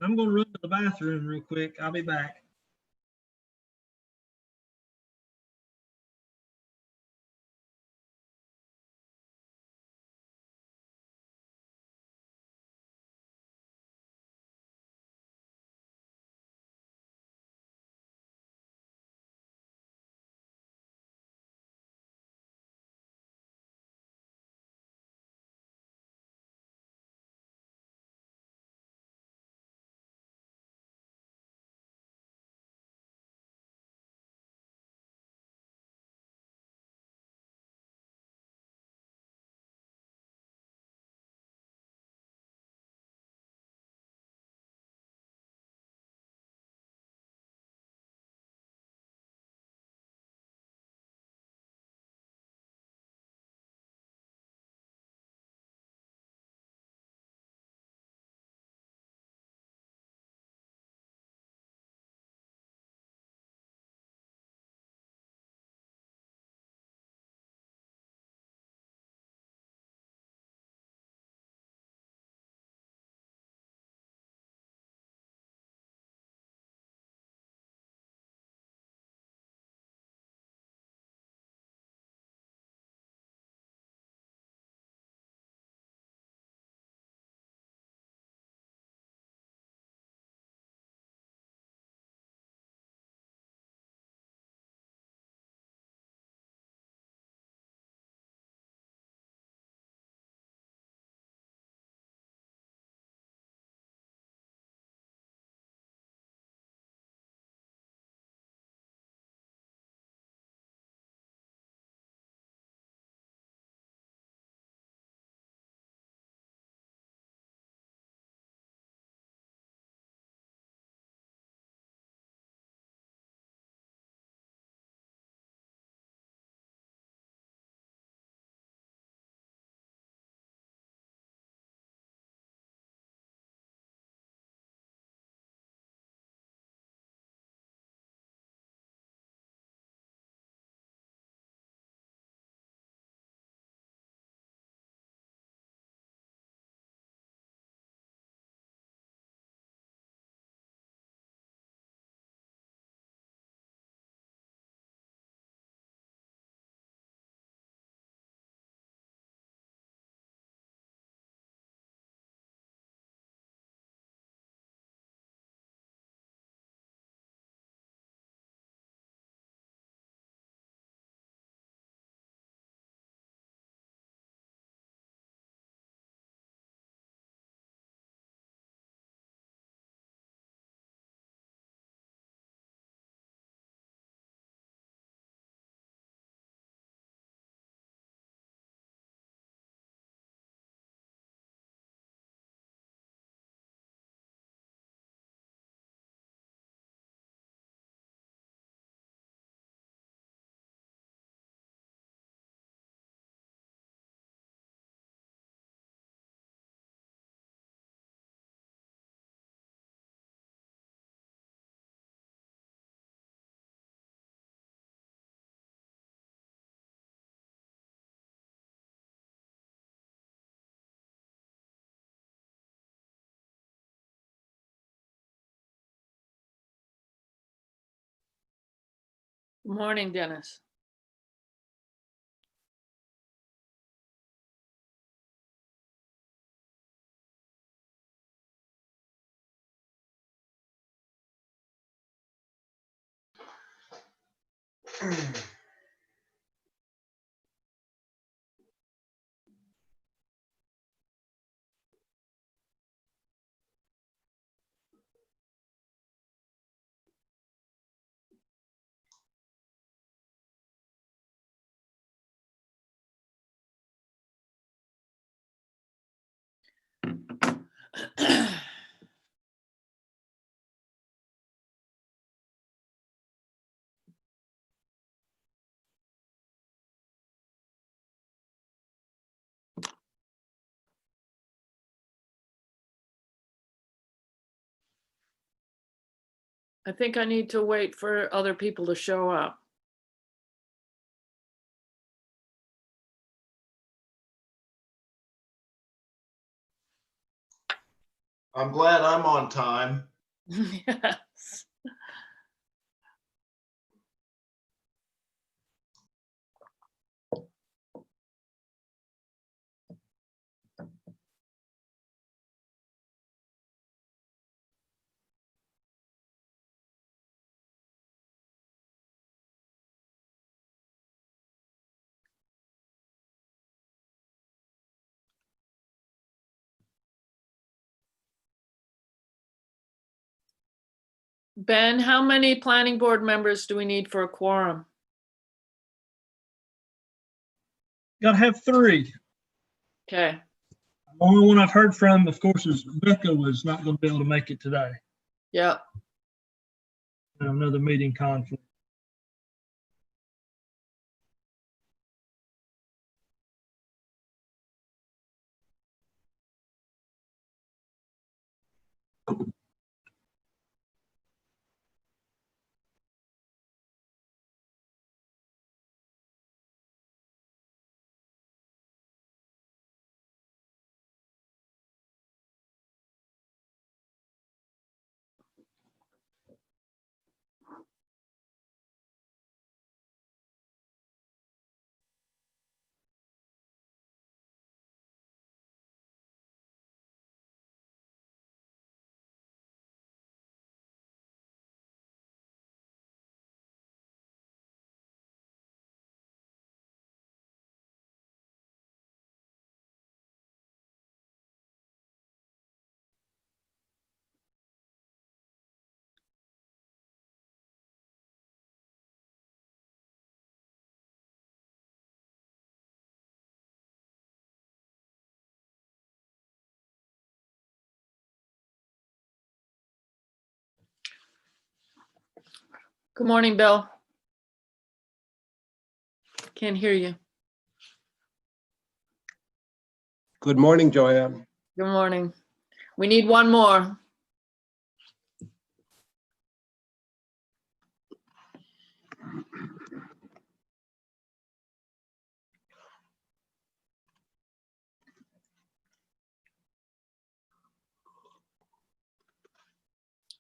I'm going to run to the bathroom real quick. I'll be back. Good morning, Dennis. I think I need to wait for other people to show up. I'm glad I'm on time. Yes. Ben, how many planning board members do we need for a quorum? Gotta have 3. Okay, The only one I've heard from, of course, is Rebecca was not gonna be able to make it today. yep. Another meeting conflict. Good morning, Bill. Can't hear you. Good morning, Joanne. Good morning. We need one more.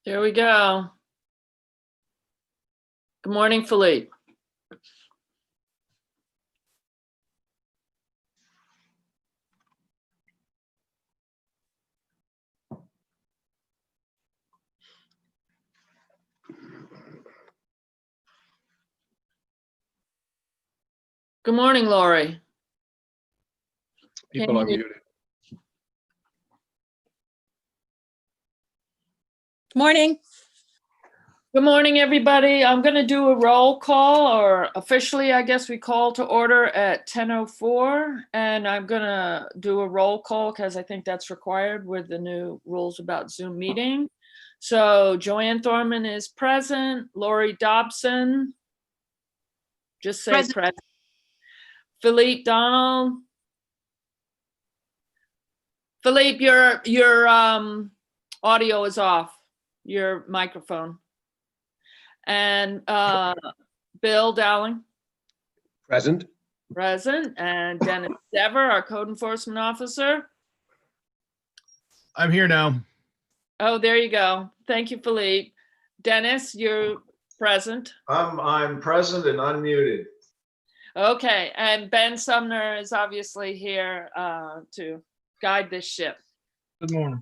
There we go. Good morning, Philippe. Good morning, Lori. People are Can you- muted. Morning. Good morning, everybody. I'm going to do a roll call, or officially, I guess we call to order at 10:04. And I'm going to do a roll call because I think that's required with the new rules about Zoom meeting. So Joanne Thorman is present. Lori Dobson. Just say Present. present. Philippe Donald. Philippe, your audio is off. Your microphone. And Bill Dowling, Present. present, and Dennis Dever, our code enforcement officer. I'm here now. Oh, there you go. Thank you, Philippe. Dennis, you're present. I'm present and unmuted. Okay, and Ben Sumner is obviously here to guide this ship. Good morning.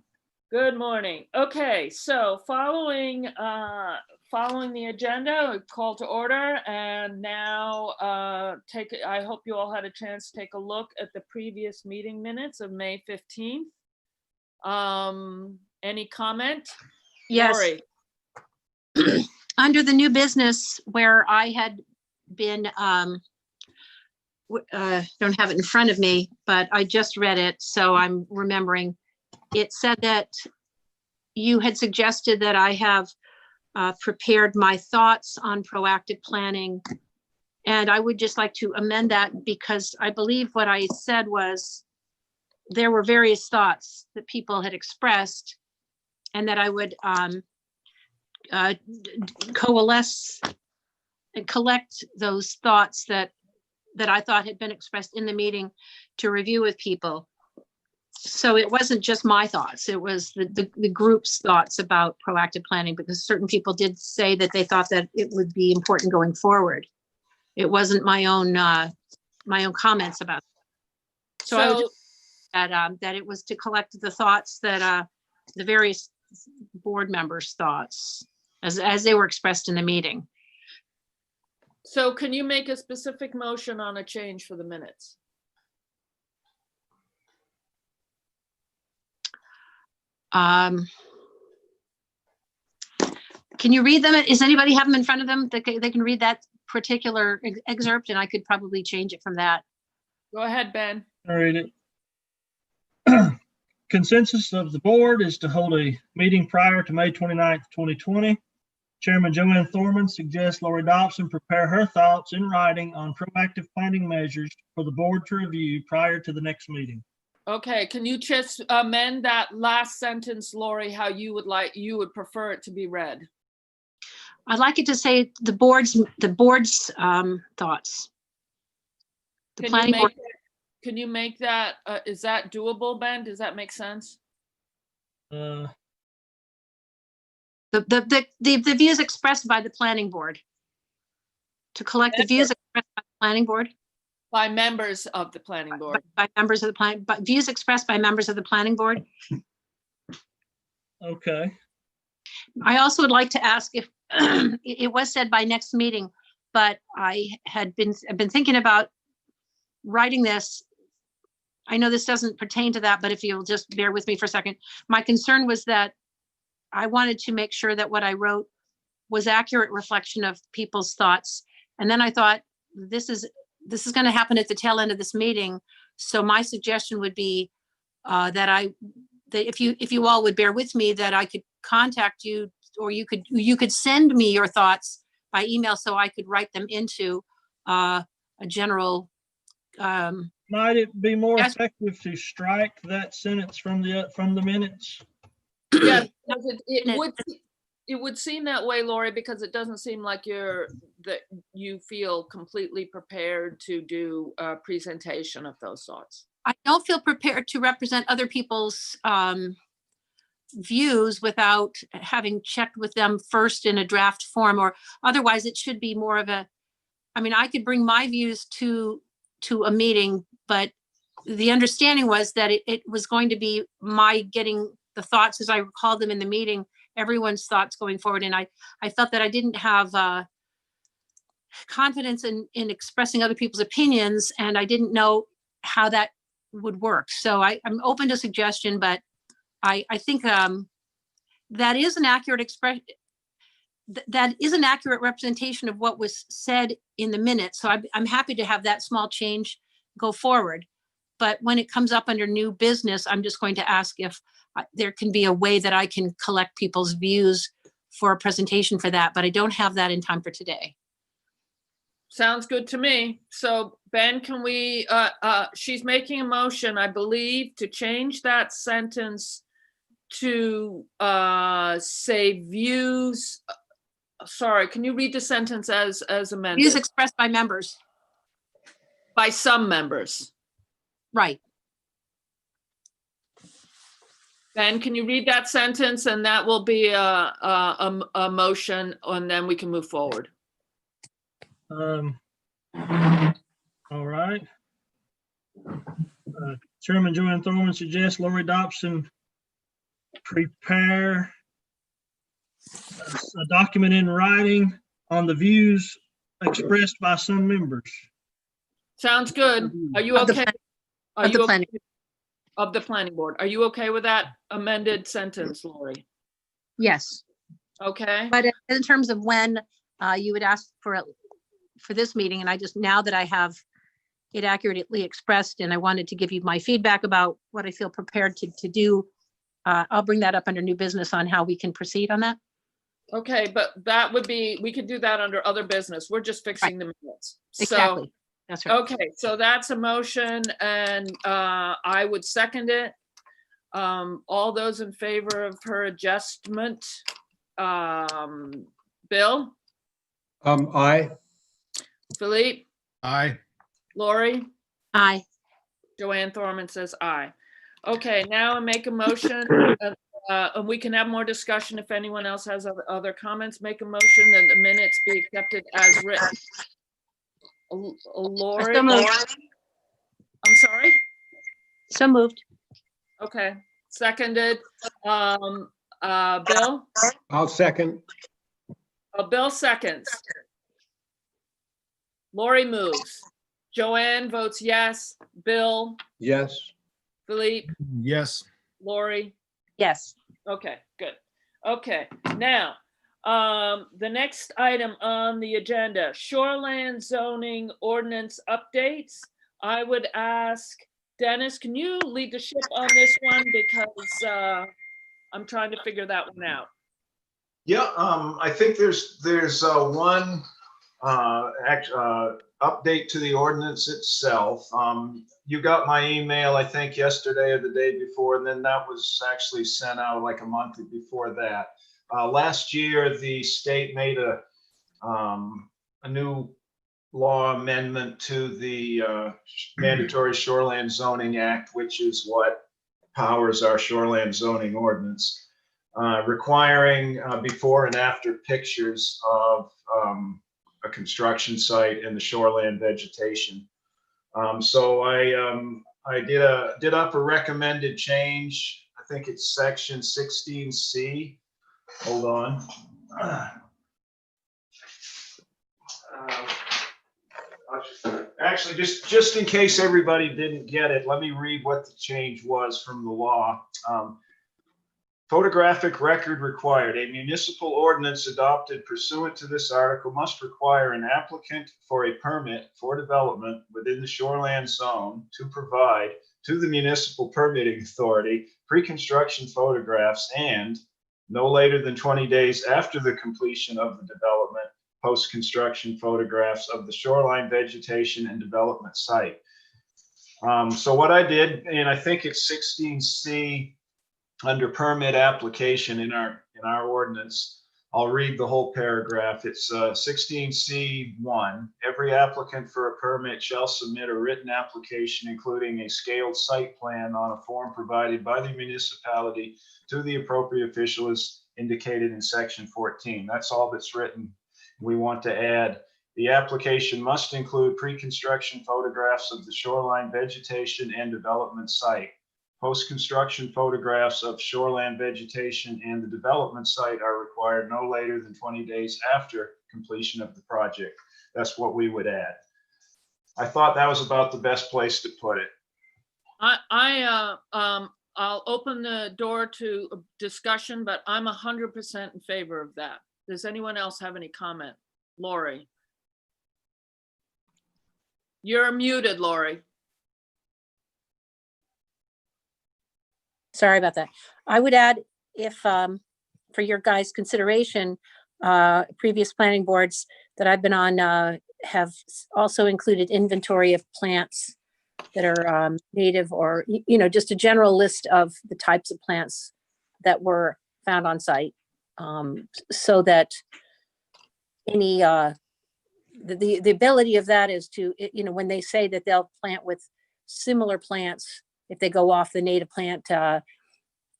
Good morning. Okay, so following the agenda, we call to order, and now I hope you all had a chance to take a look at the previous meeting minutes of May 15th. Any comment? Yes, Lori? under the new business where I had been, don't have it in front of me, but I just read it, so I'm remembering. It said that you had suggested that I have prepared my thoughts on proactive planning. And I would just like to amend that because I believe what I said was there were various thoughts that people had expressed and that I would coalesce and collect those thoughts that I thought had been expressed in the meeting to review with people. So it wasn't just my thoughts, it was the group's thoughts about proactive planning, because certain people did say that they thought that it would be important going forward. It wasn't my own comments about it. So I would So, just that it was to collect the thoughts that the various board members' thoughts as they were expressed in the meeting. so can you make a specific motion on a change for the minutes? Can you read them? Does anybody have them in front of them? They can read that particular excerpt, and I could probably change it from that. Go ahead, Ben. I'll read it. Consensus of the board is to hold a meeting prior to May 29th, 2020. Chairman Joanne Thorman suggests Lori Dobson prepare her thoughts in writing on proactive planning measures for the board to review prior to the next meeting. Okay, can you just amend that last sentence, Lori, how you would prefer it to be read? I'd like it to say the board's thoughts. The planning board. Can you make that, is that doable, Ben? Does that make sense? Uh, The views expressed by the planning board. To collect the views expressed by the planning board. By members of the planning board. By members of the plan, but views expressed by members of the planning board. okay. I also would like to ask if it was said by next meeting, but I've been thinking about writing this. I know this doesn't pertain to that, but if you'll just bear with me for a second. My concern was that I wanted to make sure that what I wrote was accurate reflection of people's thoughts. And then I thought, this is going to happen at the tail end of this meeting. So my suggestion would be that if you all would bear with me, that I could contact you, or you could send me your thoughts by email so I could write them into a general. Might it be more Yes. effective to strike that sentence from the minutes? Yeah, because it would seem that way, Lori, because it doesn't seem like you feel completely prepared to do a presentation of those thoughts. I don't feel prepared to represent other people's views without having checked with them first in a draft form, or otherwise it should be more of I could bring my views to a meeting, but the understanding was that it was going to be my getting the thoughts as I recalled them in the meeting, everyone's thoughts going forward. And I felt that I didn't have confidence in expressing other people's opinions, and I didn't know how that would work. So I'm open to suggestion, but I think that is an accurate expression. That is an accurate representation of what was said in the minutes. So I'm happy to have that small change go forward. But when it comes up under new business, I'm just going to ask if there can be a way that I can collect people's views for a presentation for that, but I don't have that in time for today. Sounds good to me. So Ben, can we, she's making a motion, I believe, to change that sentence to say views. Sorry, can you read the sentence as amended? Views expressed by members. By some members. Right. Ben, can you read that sentence, and that will be a motion, and then we can move forward. All right. Chairman Joanne Thorman suggests Lori Dobson prepare a document in writing on the views expressed by some members. Sounds good. Are you Of the okay? plan- Are of the you planning. okay- Of the planning board. Are you okay with that amended sentence, Lori? Yes. Okay, But in terms of when you would ask for this meeting, and I just, now that I have it accurately expressed and I wanted to give you my feedback about what I feel prepared to do, I'll bring that up under new business on how we can proceed on that. okay, but that would be, we could do that under other business. We're just fixing the minutes. So, Exactly. That's right. okay, so that's a motion, and I would second it. All those in favor of her adjustment? Bill, Aye. Philippe, Aye. Lori, Aye. Joanne Thorman says aye. Okay, now I make a motion, and we can have more discussion if anyone else has other comments. Make a motion that the minutes be accepted as written. Lori? So moved. I'm sorry? So moved. Okay, seconded. Bill? I'll second. Bill seconds. Lori moves. Joanne votes yes. Bill? Yes. Philippe? Yes. Lori? Yes. Okay, good. Okay, now, the next item on the agenda, shoreland zoning ordinance updates. I would ask Dennis, can you lead the ship on this one? Because I'm trying to figure that one out. Yeah, I think there's one update to the ordinance itself. You got my email, I think yesterday or the day before, and then that was actually sent out like a month before that. Last year, the state made a new law amendment to the Mandatory Shoreland Zoning Act, which is what powers our shoreland zoning ordinance, requiring before and after pictures of a construction site and the shoreland vegetation. So I did up a recommended change. I think it's section 16C. Hold on. Actually, just in case everybody didn't get it, let me read what the change was from the law. Photographic record required. A municipal ordinance adopted pursuant to this article must require an applicant for a permit for development within the shoreland zone to provide to the municipal permitting authority pre-construction photographs and no later than 20 days after the completion of the development, post-construction photographs of the shoreline vegetation and development site. So what I did, and I think it's 16C under permit application in our ordinance, I'll read the whole paragraph. It's 16C1. Every applicant for a permit shall submit a written application, including a scaled site plan on a form provided by the municipality to the appropriate official as indicated in section 14. That's all that's written. We want to add, the application must include pre-construction photographs of the shoreline vegetation and development site. Post-construction photographs of shoreland vegetation and the development site are required no later than 20 days after completion of the project. That's what we would add. I thought that was about the best place to put it. I'll open the door to discussion, but I'm 100% in favor of that. Does anyone else have any comment? Lori? You're muted, Lori. Sorry about that. I would add, if for your guys' consideration, previous planning boards that I've been on have also included inventory of plants that are native, or, you know, just a general list of the types of plants that were found on site, so that any the ability of that is to, you know, when they say that they'll plant with similar plants, if they go off the native plant,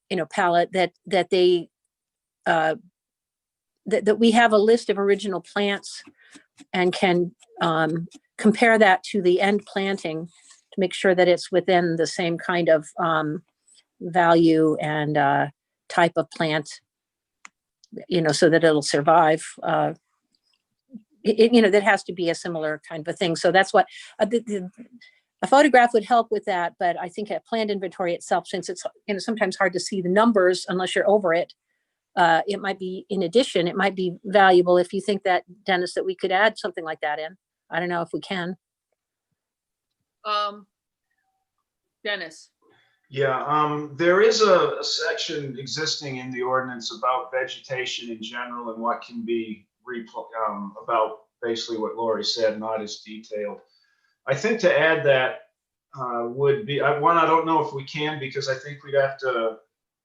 you know, palette, that they that we have a list of original plants and can compare that to the end planting to make sure that it's within the same kind of value and type of plant, you know, so that it'll survive. You know, that has to be a similar kind of a thing. So that's what a photograph would help with that. But I think a planned inventory itself, since it's, you know, sometimes hard to see the numbers unless you're over it, it might be, in addition, it might be valuable if you think that, Dennis, that we could add something like that in. I don't know if we can. Dennis? Yeah, there is a section existing in the ordinance about vegetation in general and what can be about basically what Lori said, not as detailed. I think to add that would be, one, I don't know if we can, because I think we'd have to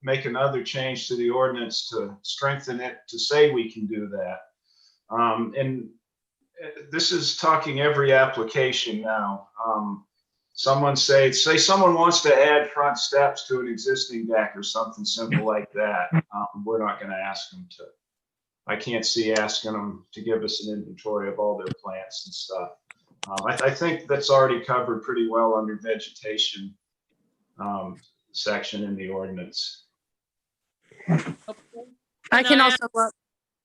make another change to the ordinance to strengthen it to say we can do that. And this is talking every application now. say someone wants to add front steps to an existing deck or something simple like that. We're not going to ask them to. I can't see asking them to give us an inventory of all their plants and stuff. I think that's already covered pretty well under vegetation section in the ordinance. I can I also,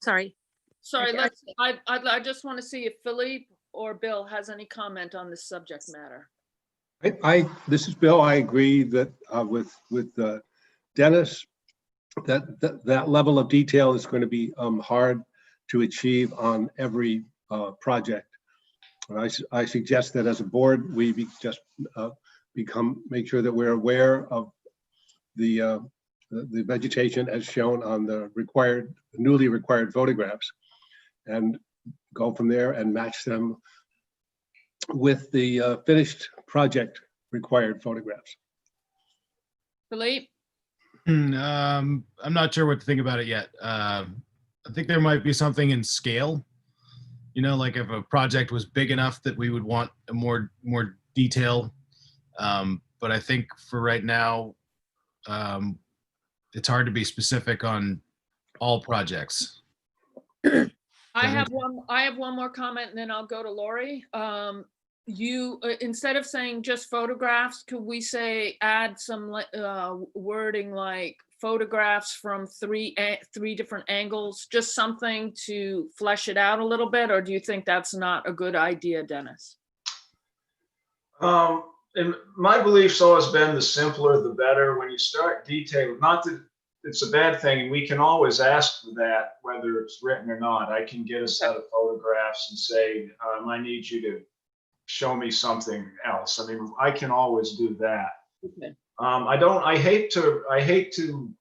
sorry. Sorry, Okay. I just want to see if Philippe or Bill has any comment on this subject matter. This is Bill. I agree that with Dennis, that level of detail is going to be hard to achieve on every project. And I suggest that as a board, we make sure that we're aware of the vegetation as shown on the newly required photographs, and go from there and match them with the finished project required photographs. Philippe? I'm not sure what to think about it yet. I think there might be something in scale. You know, like if a project was big enough that we would want a more detail. But I think for right now, it's hard to be specific on all projects. I have one more comment and then I'll go to Lori. You, instead of saying just photographs, could we say add some wording like photographs from three different angles, just something to flesh it out a little bit? Or do you think that's not a good idea, Dennis? And my belief's always been the simpler, the better. When you start detailing, not that it's a bad thing, and we can always ask for that, whether it's written or not. I can get a set of photographs and say, I need you to show me something else. I mean, I can always do that. Okay. I hate to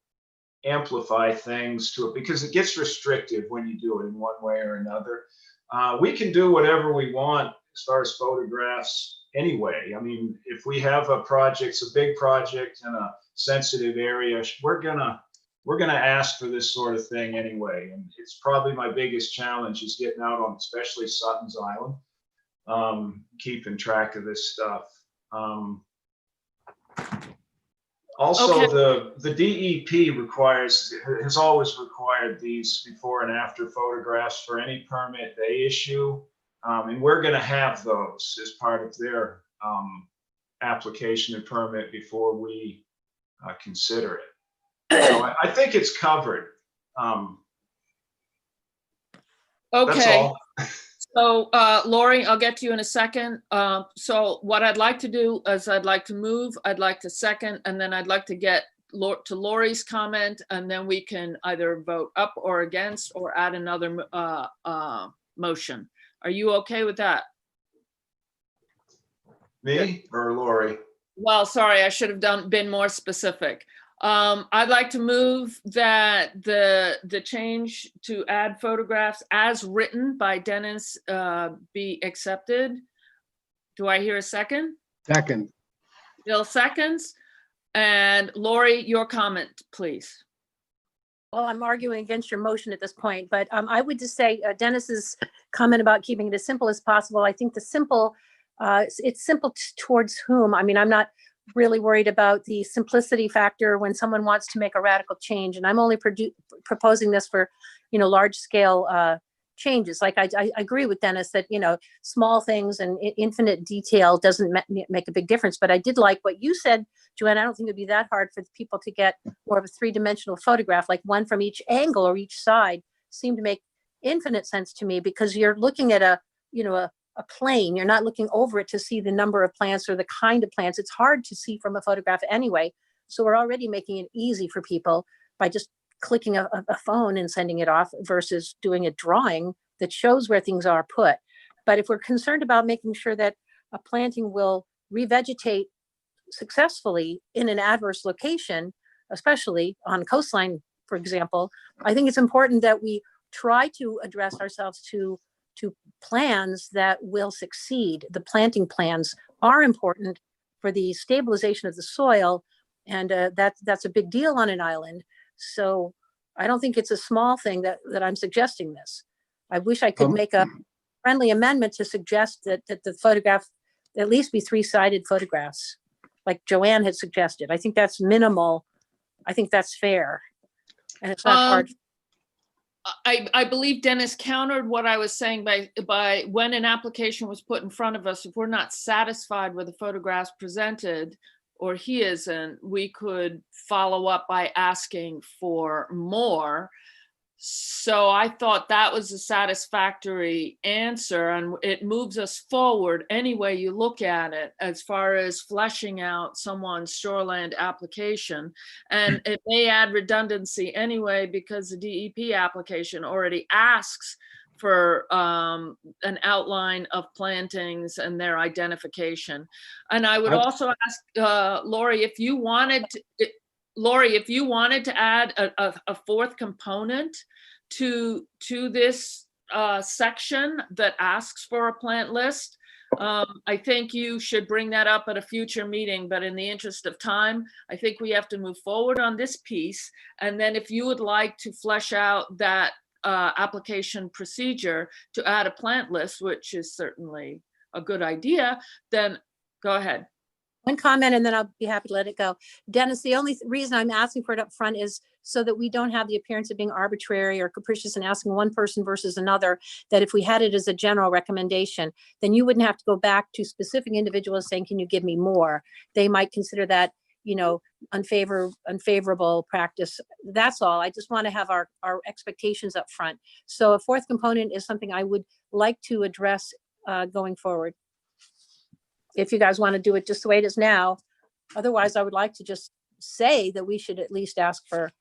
amplify things to it because it gets restrictive when you do it in one way or another. We can do whatever we want as far as photographs anyway. I mean, if we have a project, it's a big project in a sensitive area, we're gonna ask for this sort of thing anyway. And it's probably my biggest challenge is getting out on, especially Sutton's Island, keeping track of this stuff. Also, Okay. the DEP has always required these before and after photographs for any permit they issue. And we're going to have those as part of their application and permit before we consider it. So I think it's covered. That's Okay. all. So, Lori, I'll get to you in a second. So what I'd like to do is I'd like to move, I'd like to second, and then I'd like to get to Lori's comment, and then we can either vote up or against or add another motion. Are you okay with that? Me or Lori? Well, sorry, I should have been more specific. I'd like to move that the change to add photographs as written by Dennis be accepted. Do I hear a second? Second. Bill seconds. And Lori, your comment, please. Well, I'm arguing against your motion at this point, but I would just say Dennis's comment about keeping it as simple as possible. I think the simple, it's simple towards whom? I mean, I'm not really worried about the simplicity factor when someone wants to make a radical change. And I'm only proposing this for, large scale changes. Like I agree with Dennis that, small things and infinite detail doesn't make a big difference. But I did like what you said, Joanne. I don't think it'd be that hard for people to get more of a three-dimensional photograph, like one from each angle or each side seemed to make infinite sense to me, because you're looking at a plane. You're not looking over it to see the number of plants or the kind of plants. It's hard to see from a photograph anyway. So we're already making it easy for people by just clicking a phone and sending it off versus doing a drawing that shows where things are put. But if we're concerned about making sure that a planting will revegetate successfully in an adverse location, especially on coastline, for example, I think it's important that we try to address ourselves to plans that will succeed. The planting plans are important for the stabilization of the soil, and that's a big deal on an island. So I don't think it's a small thing that I'm suggesting this. I wish I could make a friendly amendment to suggest that the photograph at least be 3-sided photographs, like Joanne had suggested. I think that's minimal. I think that's fair. And it's not hard. I believe Dennis countered what I was saying by when an application was put in front of us, if we're not satisfied with the photographs presented, or he isn't, we could follow up by asking for more. So I thought that was a satisfactory answer, and it moves us forward any way you look at it as far as fleshing out someone's shoreland application. And it may add redundancy anyway, because the DEP application already asks for an outline of plantings and their identification. And I would also ask Lori, if you wanted to add a fourth component to this section that asks for a plant list, I think you should bring that up at a future meeting, but in the interest of time, I think we have to move forward on this piece. And then if you would like to flesh out that application procedure to add a plant list, which is certainly a good idea, then go ahead. One comment, and then I'll be happy to let it go. Dennis, the only reason I'm asking for it up front is so that we don't have the appearance of being arbitrary or capricious and asking one person versus another, that if we had it as a general recommendation, then you wouldn't have to go back to specific individuals saying, can you give me more? They might consider that, you know, unfavorable practice. That's all. I just want to have our expectations up front. So a fourth component is something I would like to address going forward. If you guys want to do it just the way it is now. Otherwise, I would like to just say that we should at least ask for,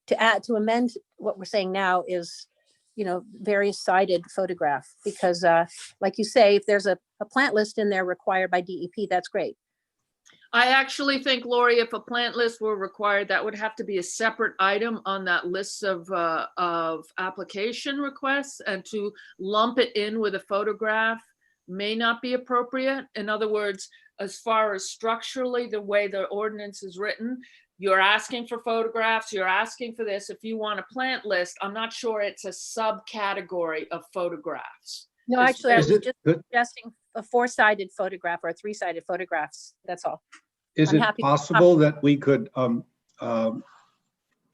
to amend what we're saying now is, you know, various sided photograph, because like you say, if there's a plant list in there required by DEP, that's great. I actually think, Lori, if a plant list were required, that would have to be a separate item on that list of application requests, and to lump it in with a photograph may not be appropriate. In other words, as far as structurally, the way the ordinance is written, you're asking for photographs, you're asking for this. If you want a plant list, I'm not sure it's a subcategory of photographs. No, actually, I was just suggesting a 4-sided photograph or a 3-sided photographs. That's all. Is it possible that we could,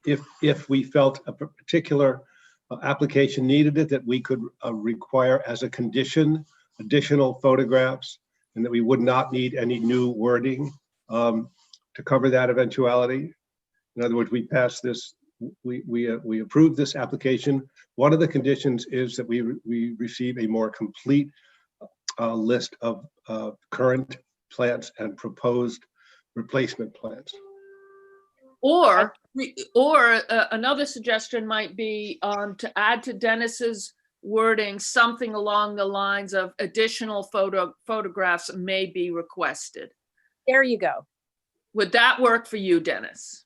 if we felt a particular application needed it, that we could require as a condition additional photographs, and that we would not need any new wording to cover that eventuality? In other words, we pass this, we approve this application. One of the conditions is that we receive a more complete list of current plants and proposed replacement plants. Or another suggestion might be to add to Dennis's wording something along the lines of additional photographs may be requested. There you go. Would that work for you, Dennis?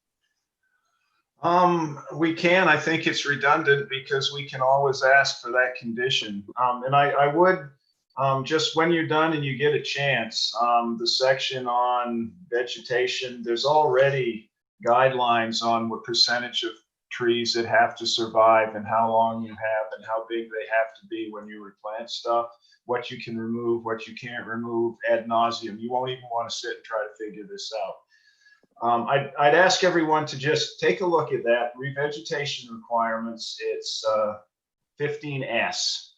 We can. I think it's redundant because we can always ask for that condition. And I would, just when you're done and you get a chance, the section on vegetation, there's already guidelines on what percentage of trees that have to survive and how long you have and how big they have to be when you replant stuff, what you can remove, what you can't remove ad nauseum. You won't even want to sit and try to figure this out. I'd ask everyone to just take a look at that revegetation requirements. It's 15S.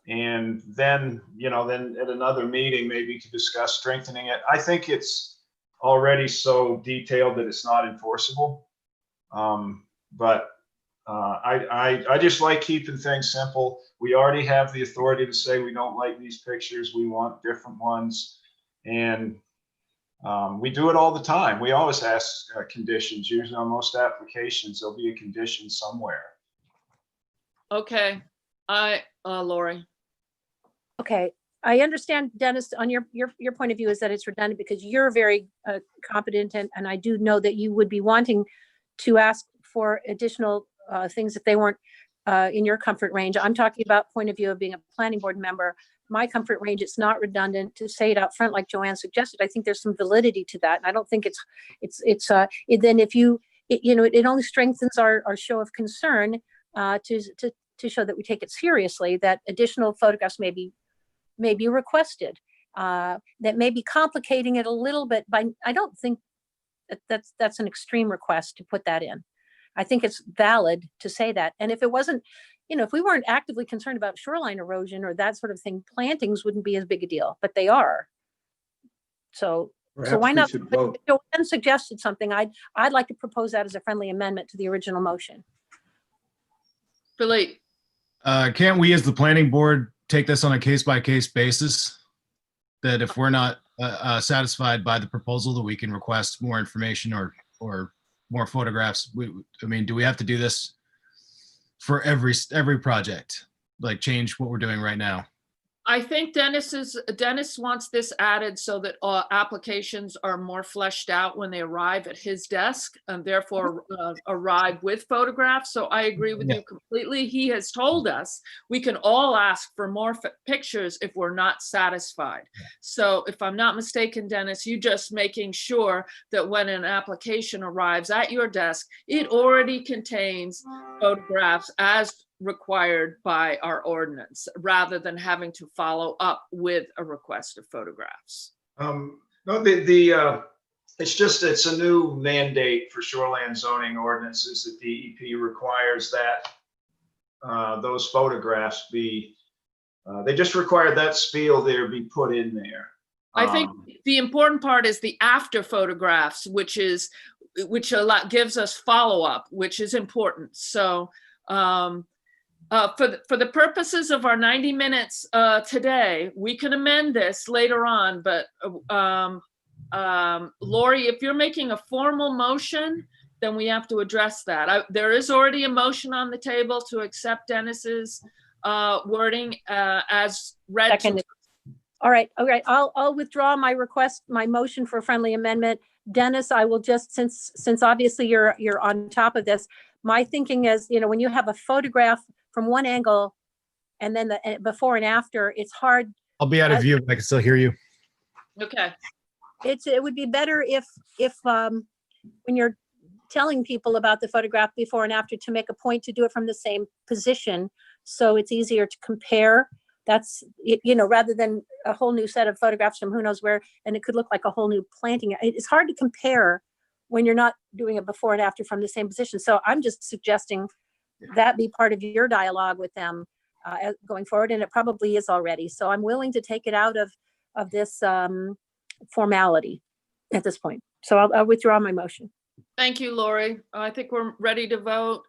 And then, then at another meeting, maybe to discuss strengthening it. I think it's already so detailed that it's not enforceable. But I just like keeping things simple. We already have the authority to say we don't like these pictures, we want different ones. And we do it all the time. We always ask conditions. Usually on most applications, there'll be a condition somewhere. Okay, Lori. Okay, I understand, Dennis, on your point of view is that it's redundant because you're very competent, and I do know that you would be wanting to ask for additional things if they weren't in your comfort range. I'm talking about point of view of being a planning board member. My comfort range, it's not redundant to say it out front like Joanne suggested. I think there's some validity to that. And I don't think then if it only strengthens our show of concern to show that we take it seriously, that additional photographs may be requested. that may be complicating it a little bit by, I don't think that's an extreme request to put that in. I think it's valid to say that. And if it wasn't, if we weren't actively concerned about shoreline erosion or that sort of thing, plantings wouldn't be as big a deal, but they are. So Perhaps why we not? should vote. Joanne suggested something. I'd like to propose that as a friendly amendment to the original motion. Philippe, Can't we, as the planning board, take this on a case-by-case basis? That if we're not satisfied by the proposal, that we can request more information or more photographs? I mean, do we have to do this for every project? Like change what we're doing right now? I think Dennis wants this added so that applications are more fleshed out when they arrive at his desk and therefore arrive with photographs. So I agree with you completely. He has told us we can all ask for more pictures if we're not satisfied. So if I'm not mistaken, Dennis, you just making sure that when an application arrives at your desk, it already contains photographs as required by our ordinance, rather than having to follow up with a request of photographs. No, it's a new mandate for shoreline zoning ordinances that DEP requires that those photographs be, they just require that spiel there be put in there. I think the important part is the after photographs, which gives us follow-up, which is important. So for the purposes of our 90 minutes today, we can amend this later on, but Lori, if you're making a formal motion, then we have to address that. There is already a motion on the table to accept Dennis's wording as read. Seconded. All right. I'll withdraw my request, my motion for a friendly amendment. Dennis, I will just, since obviously you're on top of this, my thinking is, when you have a photograph from one angle and then the before and after, it's hard. I'll be out of view, but I can still hear you. Okay. It would be better if when you're telling people about the photograph before and after, to make a point to do it from the same position, so it's easier to compare. That's, rather than a whole new set of photographs from who knows where, and it could look like a whole new planting. It's hard to compare when you're not doing it before and after from the same position. So I'm just suggesting that be part of your dialogue with them going forward, and it probably is already. So I'm willing to take it out of this formality at this point. So I'll withdraw my motion. Thank you, Lori. I think we're ready to vote.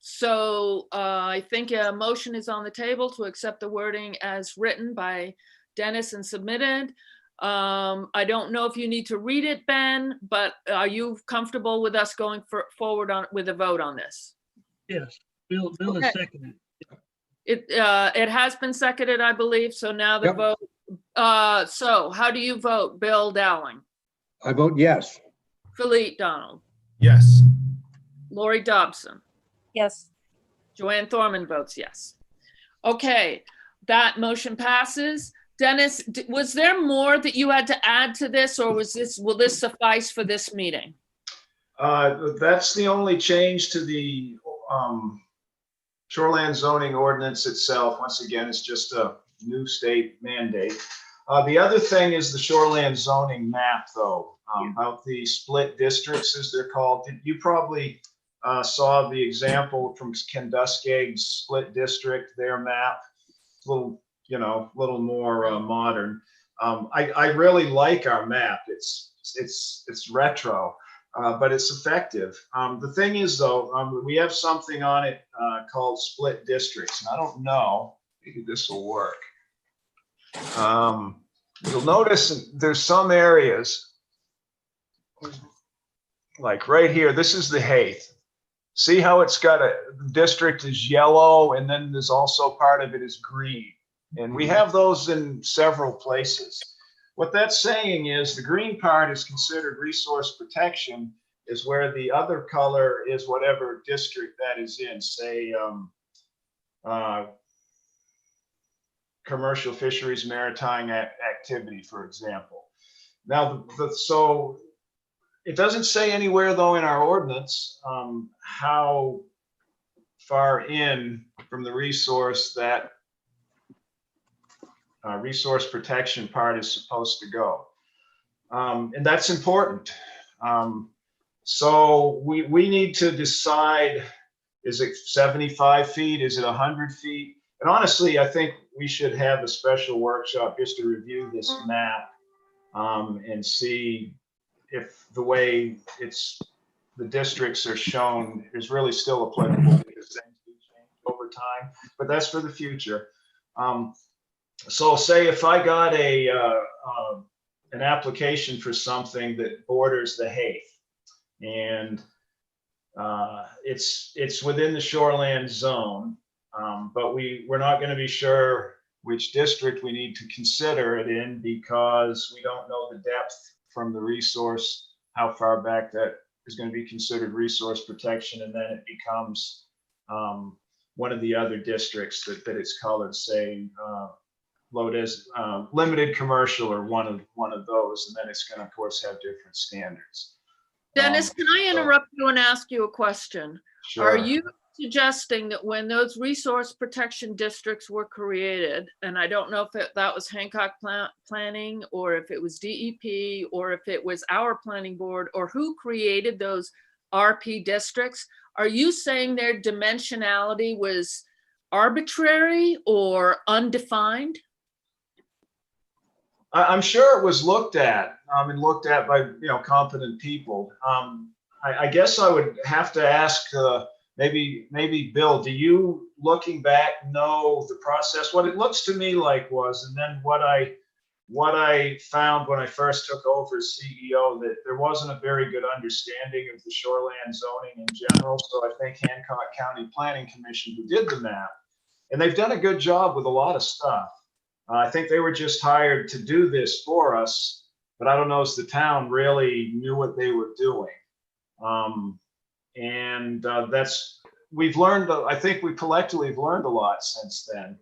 So I think a motion is on the table to accept the wording as written by Dennis and submitted. I don't know if you need to read it, Ben, but are you comfortable with us going forward with a vote on this? Yes, Bill Okay. is seconded. It has been seconded, I believe. So now the Yep. vote. So how do you vote, Bill Dowling? I vote yes. Philippe Donald? Yes. Lori Dobson? Yes. Joanne Thorman votes yes. Okay, that motion passes. Dennis, was there more that you had to add to this, or will this suffice for this meeting? That's the only change to the shoreland zoning ordinance itself. Once again, it's just a new state mandate. The other thing is the shoreland zoning map, though, about the split districts, as they're called. You probably saw the example from Kenduskeg's split district, their map, a little more modern. I really like our map. It's retro, but it's effective. The thing is, though, we have something on it called split districts, and I don't know, maybe this will work. You'll notice there's some areas, like right here, this is the Haith. See how it's got the district is yellow, and then there's also part of it is green. And we have those in several places. What that's saying is the green part is considered resource protection, is where the other color is whatever district that is in, say, commercial fisheries, maritime activity, for example. Now, so it doesn't say anywhere, though, in our ordinance how far in from the resource that resource protection part is supposed to go. And that's important. So we need to decide, is it 75 feet? Is it 100 feet? And honestly, I think we should have a special workshop just to review this map and see if the way the districts are shown is really still applicable, because things do change over time, but that's for the future. So say if I got an application for something that borders the Haith, and it's within the shoreland zone, but we're not going to be sure which district we need to consider it in, because we don't know the depth from the resource, how far back that is going to be considered resource protection, and then it becomes one of the other districts that it's colored, say limited commercial or one of those, and then it's going to, of course, have different standards. Dennis, can I interrupt you and ask you a question? Sure. Are you suggesting that when those resource protection districts were created, and I don't know if that was Hancock Planning, or if it was DEP, or if it was our planning board, or who created those RP districts, are you saying their dimensionality was arbitrary or undefined? I'm sure it was looked at and looked at by competent people. I guess I would have to ask maybe Bill, do you, looking back, know the process? What it looks to me like was, and then what I found when I first took over as CEO, that there wasn't a very good understanding of the shoreland zoning in general. So I think Hancock County Planning Commission, who did the map, and they've done a good job with a lot of stuff. I think they were just hired to do this for us, but I don't know if the town really knew what they were doing. We've learned, I think we collectively have learned a lot since then.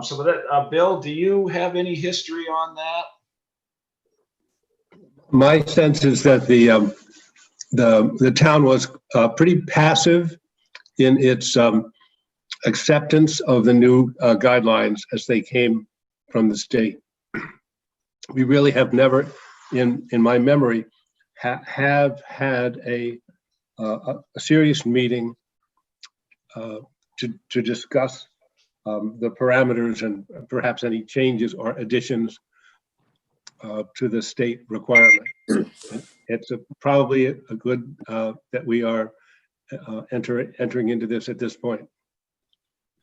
So that, Bill, do you have any history on that? My sense is that the town was pretty passive in its acceptance of the new guidelines as they came from the state. We really have never, in my memory, have had a serious meeting to discuss the parameters and perhaps any changes or additions to the state requirement. It's probably a good that we are entering into this at this point.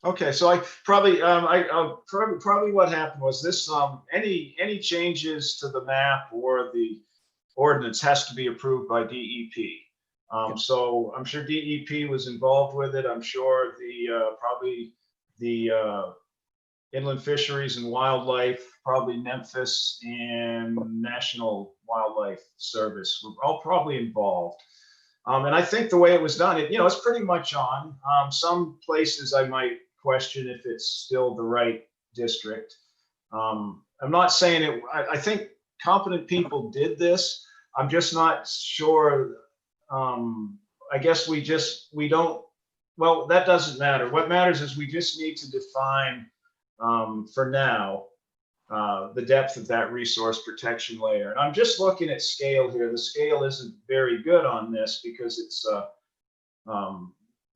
Okay, so I probably what happened was this: any changes to the map or the ordinance has to be approved by DEP. So I'm sure DEP was involved with it. I'm sure probably the Inland Fisheries and Wildlife, probably Memphis and National Wildlife Service were all probably involved. And I think the way it was done, it's pretty much on. Some places I might question if it's still the right district. I'm not saying it. I think competent people did this. I'm just not sure. I guess we don't. Well, that doesn't matter. What matters is we just need to define for now the depth of that resource protection layer. And I'm just looking at scale here. The scale isn't very good on this because it's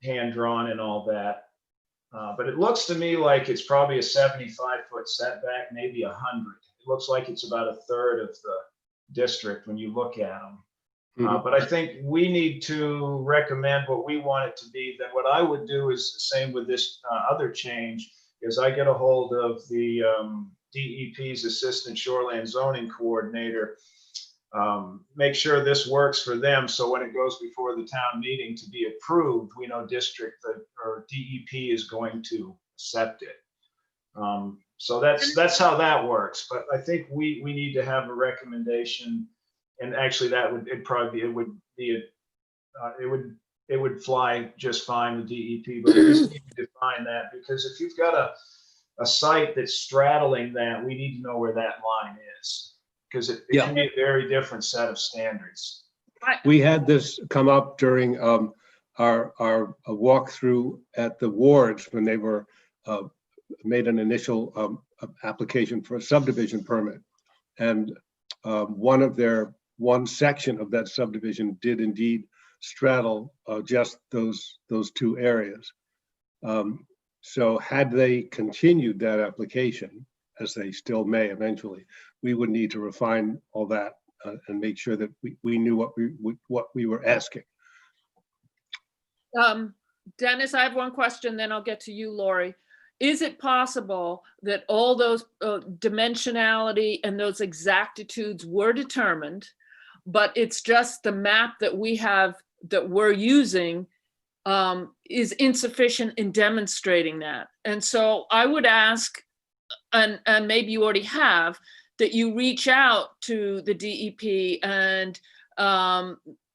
hand drawn and all that. But it looks to me like it's probably a 75-foot setback, maybe 100. It looks like it's about a third of the district when you look at them. But I think we need to recommend what we want it to be. Then what I would do is the same with this other change, is I get a hold of the DEP's Assistant Shoreland Zoning Coordinator, make sure this works for them. So when it goes before the town meeting to be approved, we know district or DEP is going to accept it. So that's how that works. But I think we need to have a recommendation. And actually, it would fly just fine with DEP, but we just need to define that, because if you've got a site that's straddling that, we need to know where that line is, because it can be a very different set of standards. We had this come up during our walkthrough at the wards when they were made an initial application for a subdivision permit. And one section of that subdivision did indeed straddle just those two areas. So had they continued that application, as they still may eventually, we would need to refine all that and make sure that we knew what we were asking. Dennis, I have one question, then I'll get to you, Lori. Is it possible that all those dimensionality and those exactitudes were determined, but it's just the map that we have, that we're using, is insufficient in demonstrating that? And so I would ask, and maybe you already have, that you reach out to the DEP and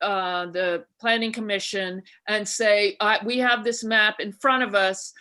the Planning Commission and say, we have this map in front of us.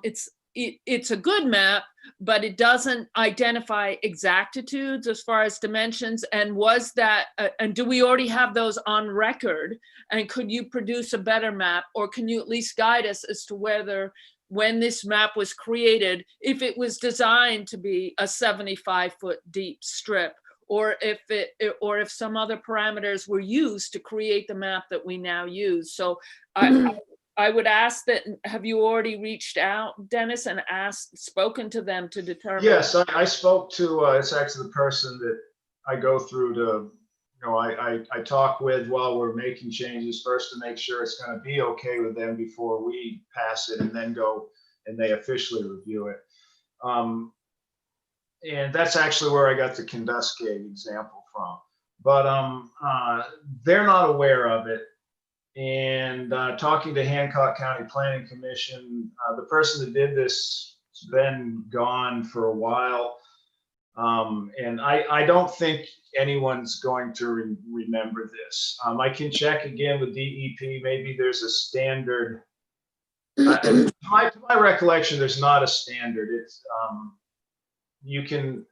It's a good map, but it doesn't identify exactitudes as far as dimensions. And was that, and do we already have those on record? And could you produce a better map, or can you at least guide us as to whether, when this map was created, if it was designed to be a 75-foot deep strip, or if some other parameters were used to create the map that we now use? So I would ask that, have you already reached out, Dennis, and spoken to them to determine? Yes, I spoke to, it's actually the person that I go through to, I talk with while we're making changes first to make sure it's going to be okay with them before we pass it, and then go and they officially review it. And that's actually where I got the Kenduskeag example from. But they're not aware of it. And talking to Hancock County Planning Commission, the person that did this has been gone for a while. And I don't think anyone's going to remember this. I can check again with DEP. Maybe there's a standard. To my recollection, there's not a standard. It's you can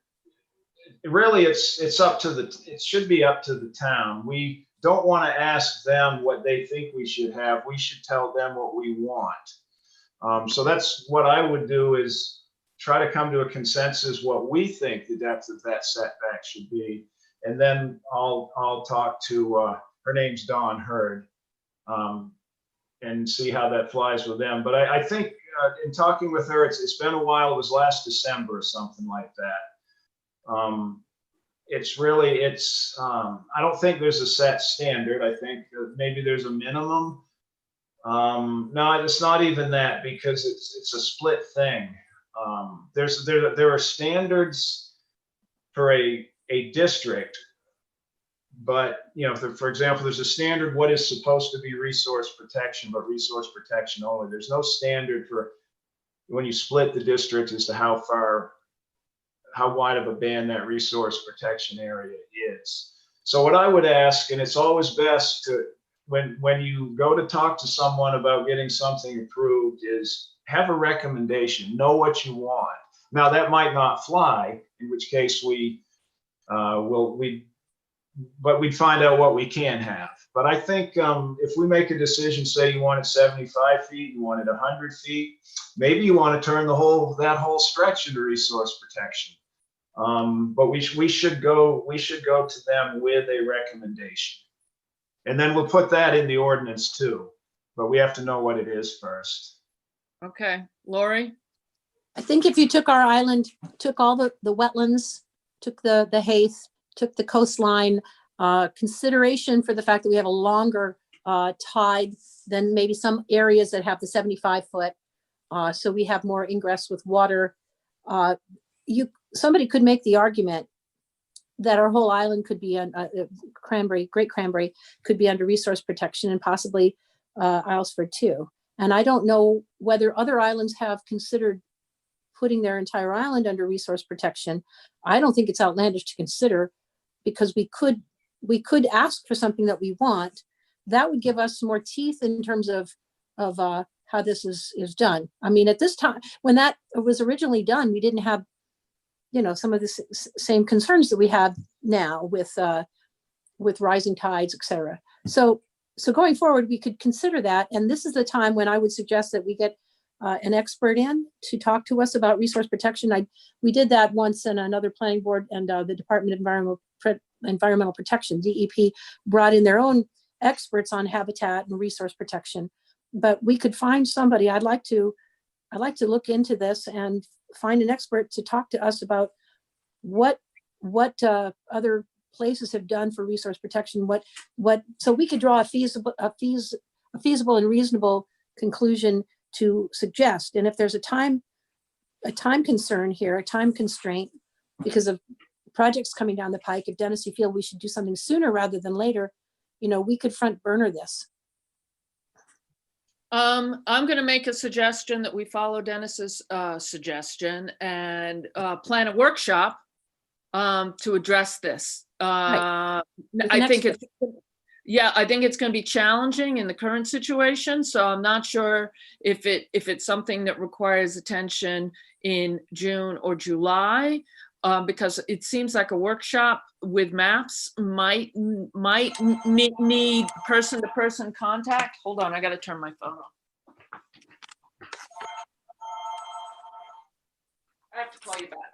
really, it's up to it should be up to the town. We don't want to ask them what they think we should have. We should tell them what we want. So that's what I would do, is try to come to a consensus what we think the depth of that setback should be. And then I'll talk to, her name's Dawn Hurd, and see how that flies with them. But I think in talking with her, it's been a while. It was last December or something like that. It's really, I don't think there's a set standard. I think maybe there's a minimum. No, it's not even that, because it's a split thing. There are standards for a district, but for example, there's a standard what is supposed to be resource protection, but resource protection only. There's no standard for when you split the district as to how wide of a band that resource protection area is. So what I would ask, and it's always best to, when you go to talk to someone about getting something approved, is have a recommendation, know what you want. Now that might not fly, in which case but we'd find out what we can have. But I think if we make a decision, say you want it 75 feet, you want it 100 feet, maybe you want to turn that whole stretch into resource protection. But we should go to them with a recommendation, and then we'll put that in the ordinance too. But we have to know what it is first. Okay, Lori? I think if you took our island, took all the wetlands, took the Haith, took the coastline, consideration for the fact that we have a longer tide than maybe some areas that have the 75-foot, so we have more ingress with water. Somebody could make the argument that our whole island could be on Great Cranberry could be under resource protection, and possibly Islesford too. And I don't know whether other islands have considered putting their entire island under resource protection. I don't think it's outlandish to consider, because we could ask for something that we want. That would give us some more teeth in terms of how this is done. I mean, at this time, when that was originally done, we didn't have, some of the same concerns that we have now with rising tides, et cetera. So going forward, we could consider that. And this is the time when I would suggest that we get an expert in to talk to us about resource protection. We did that once in another planning board, and the Department of Environmental Protection, DEP, brought in their own experts on habitat and resource protection. But we could find somebody. I'd like to look into this and find an expert to talk to us about what other places have done for resource protection, so we could draw a feasible and reasonable conclusion to suggest. And if there's a time concern here, a time constraint because of projects coming down the pike, if Dennis, you feel we should do something sooner rather than later, we could front burner this. I'm going to make a suggestion that we follow Dennis's suggestion and plan a workshop to address this. I think it's going to be challenging in the current situation. So I'm not sure if it's something that requires attention in June or July, because it seems like a workshop with maps might need person-to-person contact. Hold on, I got to turn my phone off. I have to call you back.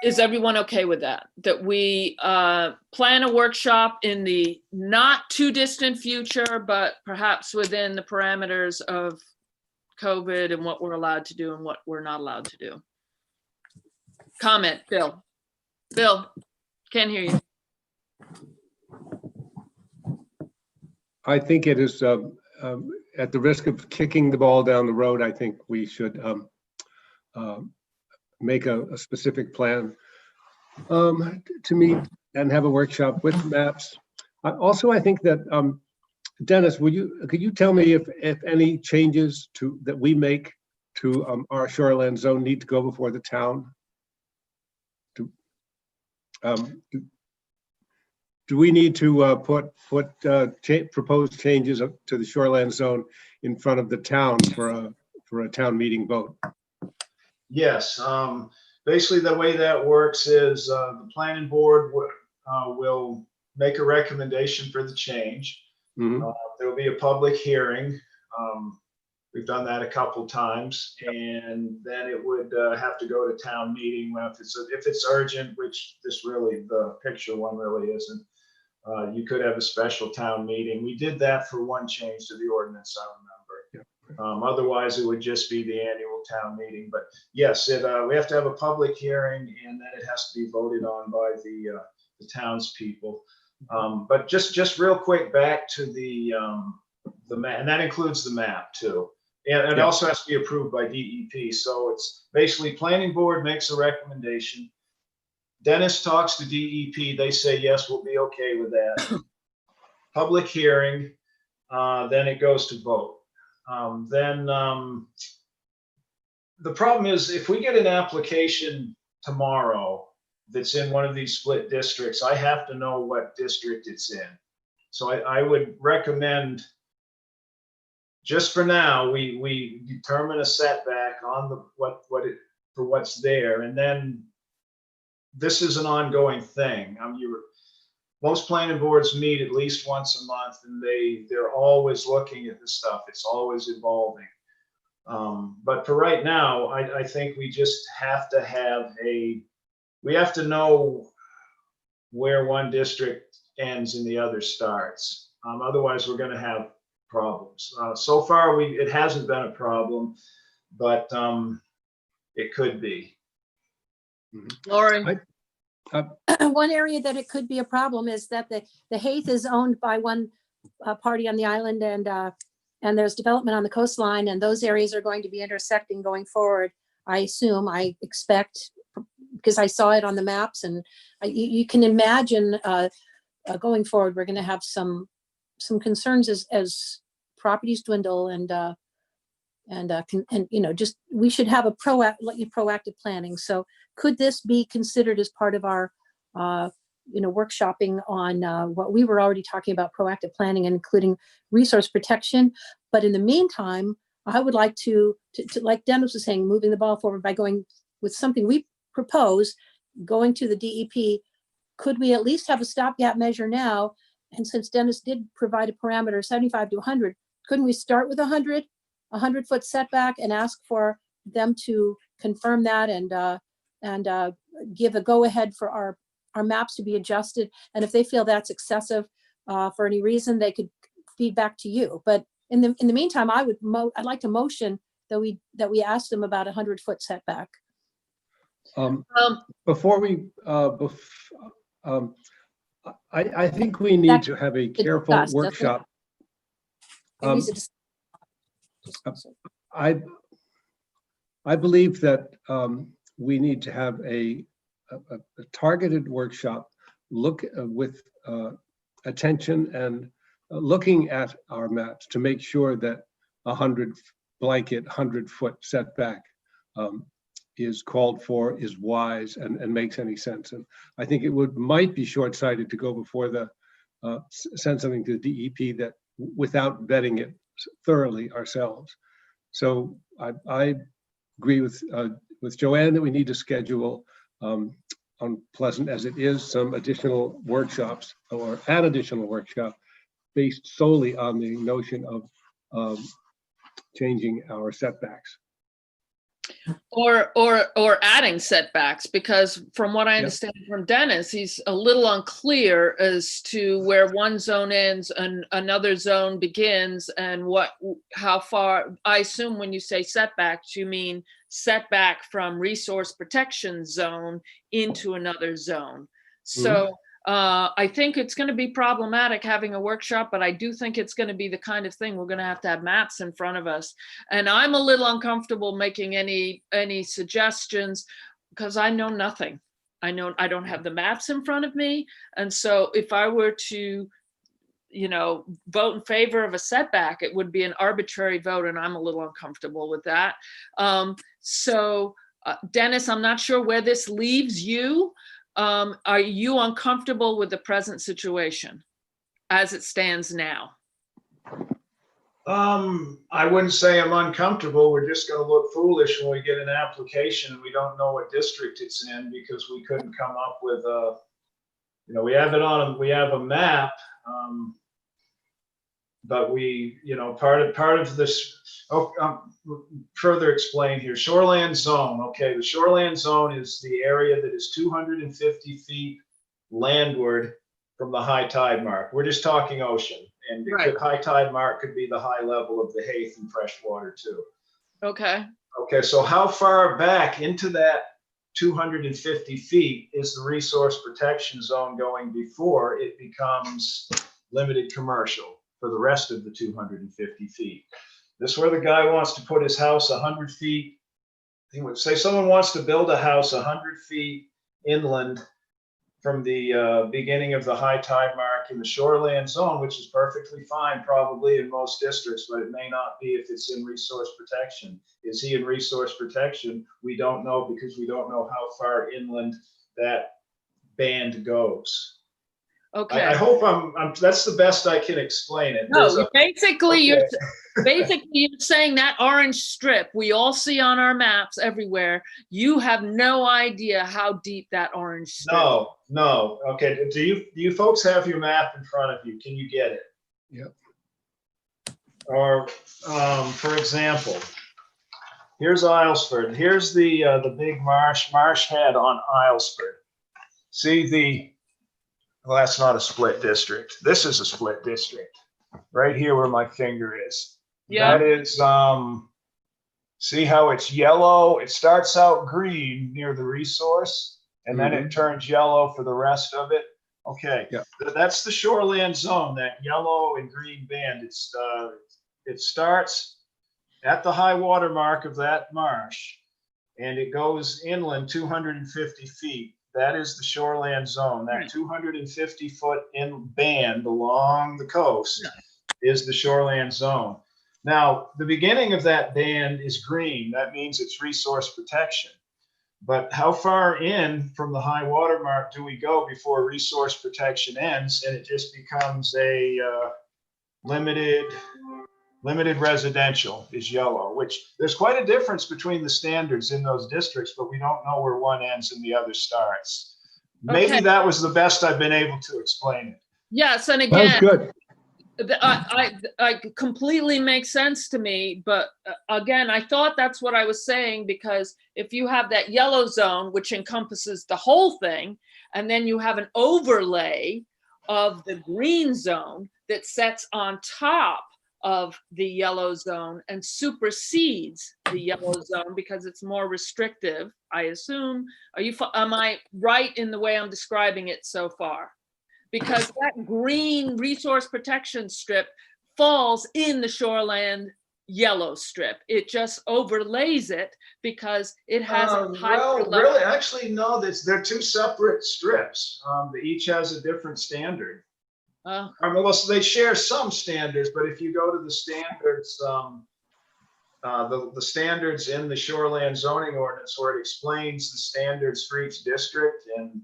Is everyone okay with that? That we plan a workshop in the not too distant future, but perhaps within the parameters of COVID and what we're allowed to do and what we're not allowed to do. Comment, Bill. Bill, can't hear you. I think it is at the risk of kicking the ball down the road. I think we should make a specific plan to meet and have a workshop with maps. Also, I think that Dennis, could you tell me if any changes that we make to our shoreline zone need to go before the town? Do we need to put proposed changes to the shoreline zone in front of the town for a town meeting vote? Yes, basically the way that works is the planning board will make a recommendation for the change. Mm-hmm. There will be a public hearing. We've done that a couple times, and then it would have to go to town meeting if it's urgent, which the picture one really isn't. You could have a special town meeting. We did that for one change to the ordinance, I remember. Otherwise, it would just be the annual town meeting. But yes, we have to have a public hearing, and then it has to be voted on by the townspeople. But just real quick, back to the map, and that includes the map too. And it also has to be approved by DEP. So it's basically planning board makes a recommendation. Dennis talks to DEP. They say, yes, we'll be okay with that. Public hearing, then it goes to vote. The problem is if we get an application tomorrow that's in one of these split districts, I have to know what district it's in. So I would recommend, just for now, we determine a setback on for what's there, and then this is an ongoing thing. Most planning boards meet at least once a month, and they're always looking at this stuff. It's always evolving. But for right now, I think we just have to we have to know where one district ends and the other starts. Otherwise, we're going to have problems. So far, it hasn't been a problem, but it could be. Lauren. One area that it could be a problem is that the Haith is owned by one party on the island, and there's development on the coastline, and those areas are going to be intersecting going forward. I expect, because I saw it on the maps, and you can imagine going forward, we're going to have some concerns as properties dwindle, and we should have a proactive planning. So could this be considered as part of our workshopping on what we were already talking about, proactive planning, and including resource protection? But in the meantime, I would like to like Dennis was saying, moving the ball forward by going with something we propose, going to the DEP. Could we at least have a stopgap measure now And since Dennis did provide a parameter 75 to 100, couldn't we start with 100-foot setback and ask for them to confirm that and give a go-ahead for our maps to be adjusted? And if they feel that's excessive for any reason, they could feed back to you. But in the meantime, I'd like to motion that we ask them about 100-foot setback. Before we, I think we need to have a careful discuss, doesn't it? workshop. It needs to I believe that we need to have a targeted workshop, look with attention and looking at our maps to make sure that 100-foot setback is called for, is wise, and makes any sense. And I think it might be short-sighted to go before send something to the DEP that without vetting it thoroughly ourselves. So I agree with Joanne that we need to schedule, unpleasant as it is, some additional workshops or an additional workshop based solely on the notion of changing our setbacks. Or adding setbacks, because from what I understand from Dennis, he's a little unclear as to where one zone ends and another zone begins, and how far. I assume when you say setbacks, you mean setback from resource protection zone into another zone. So I think it's going to be problematic having a workshop, but I do think it's going to be the kind of thing we're going to have maps in front of us. And I'm a little uncomfortable making any suggestions because I know nothing. I don't have the maps in front of me. And so if I were to, vote in favor of a setback, it would be an arbitrary vote, and I'm a little uncomfortable with that. Dennis, I'm not sure where this leaves you. Are you uncomfortable with the present situation as it stands now? I wouldn't say I'm uncomfortable. We're just going to look foolish when we get an application and we don't know what district it's in, because we couldn't come up with we have a map, but part of this. Further explain here. Shoreland zone. Okay, the shoreland zone is the area that is 250 feet landward from the high tide mark. We're just talking ocean, and high tide mark could be the high level of the Hayth and freshwater too. Okay. Okay, so how far back into that 250 feet is the resource protection zone going before it becomes limited commercial for the rest of the 250 feet? This is where the guy wants to put his house 100 feet. He would say someone wants to build a house 100 feet inland from the beginning of the high tide mark in the shoreland zone, which is perfectly fine probably in most districts, but it may not be if it's in resource protection. Is he in resource protection? We don't know, because we don't know how far inland that band goes. Okay. I hope that's the best I can explain it. No, basically you're saying that orange strip we all see on our maps everywhere, you have no idea how deep that orange strip is. No. Okay. Do you folks have your map in front of you? Can you get it? Yep. Or for example, here's Islesford. Here's the big marsh head on Islesford. See well, that's not a split district. This is a split district. Right here where my finger is. Yeah. That is, see how it's yellow? It starts out green near the resource, and then it turns yellow for the rest of it. Okay. Yeah. That's the shoreland zone, that yellow and green band. It starts at the high water mark of that marsh, and it goes inland 250 feet. That is the shoreland zone. That 250-foot in band along the coast is the shoreland zone. Now, the beginning of that band is green. That means it's resource protection. But how far in from the high water mark do we go before resource protection ends and it just becomes a limited residential is yellow, which there's quite a difference between the standards in those districts, but we don't know where one ends and the other starts. Maybe that was the best I've been able to explain it. Yes, and Sounds again, good. I completely makes sense to me, but again, I thought that's what I was saying, because if you have that yellow zone, which encompasses the whole thing, and then you have an overlay of the green zone that sets on top of the yellow zone and supersedes the yellow zone because it's more restrictive, I assume. Am I right in the way I'm describing it so far? Because that green resource protection strip falls in the shoreland yellow strip. It just overlays it because it has a higher Well, level. really, actually, no, they're two separate strips. They each has a different standard. Oh, I mean, well, so they share some standards, but if you go to the standards, the standards in the shoreland zoning ordinance where it explains the standards for each district, and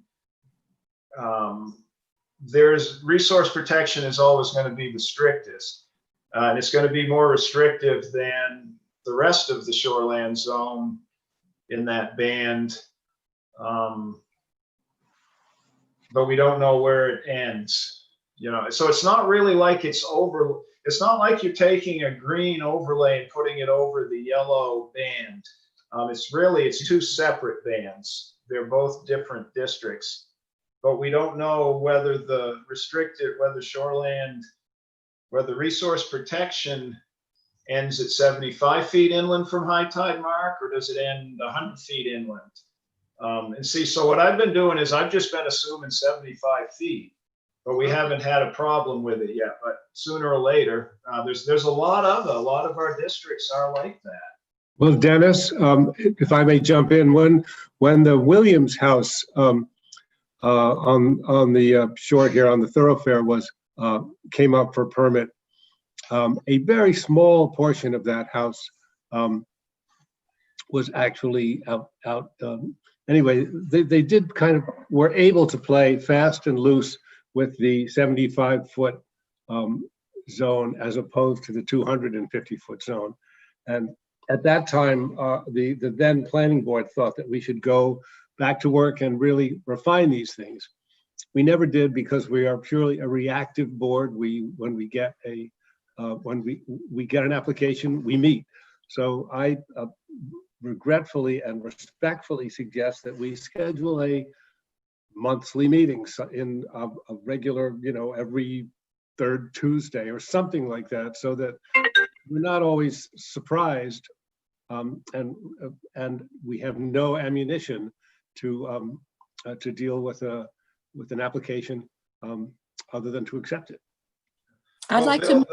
there's resource protection is always going to be the strictest, and it's going to be more restrictive than the rest of the shoreland zone in that band. But we don't know where it ends. You know, so it's not really like it's not like you're taking a green overlay and putting it over the yellow band. It's two separate bands. They're both different districts, but we don't know whether whether resource protection ends at 75 feet inland from high tide mark, or does it end 100 feet inland? And see, so what I've been doing is I've just been assuming 75 feet. But we haven't had a problem with it yet. But sooner or later, there's a lot of our districts are like that. Well, Dennis, if I may jump in, when the Williams house on the shore here on the thoroughfare came up for permit, a very small portion of that house was actually out. Anyway, they did were able to play fast and loose with the 75-foot zone as opposed to the 250-foot zone. And at that time, the then planning board thought that we should go back to work and really refine these things. We never did, because we are purely a reactive board. When we get an application, we meet. So I regretfully and respectfully suggest that we schedule a monthly meetings in a regular, every third Tuesday or something like that, so that we're not always surprised, and we have no ammunition to deal with an application other than to accept it. I'd like to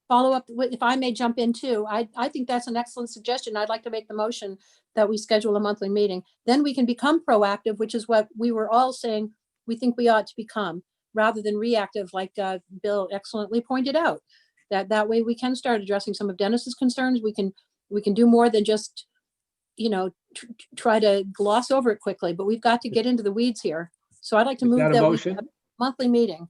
follow up, if I may jump in too. I think that's an excellent suggestion. I'd like to make the motion that we schedule a monthly meeting. Then we can become proactive, which is what we were all saying we think we ought to become, rather than reactive, like Bill excellently pointed out. That way we can start addressing some of Dennis's concerns. We can do more than just, try to gloss over it quickly, but we've got to get into the weeds here. So I'd like to move that we have a monthly meeting.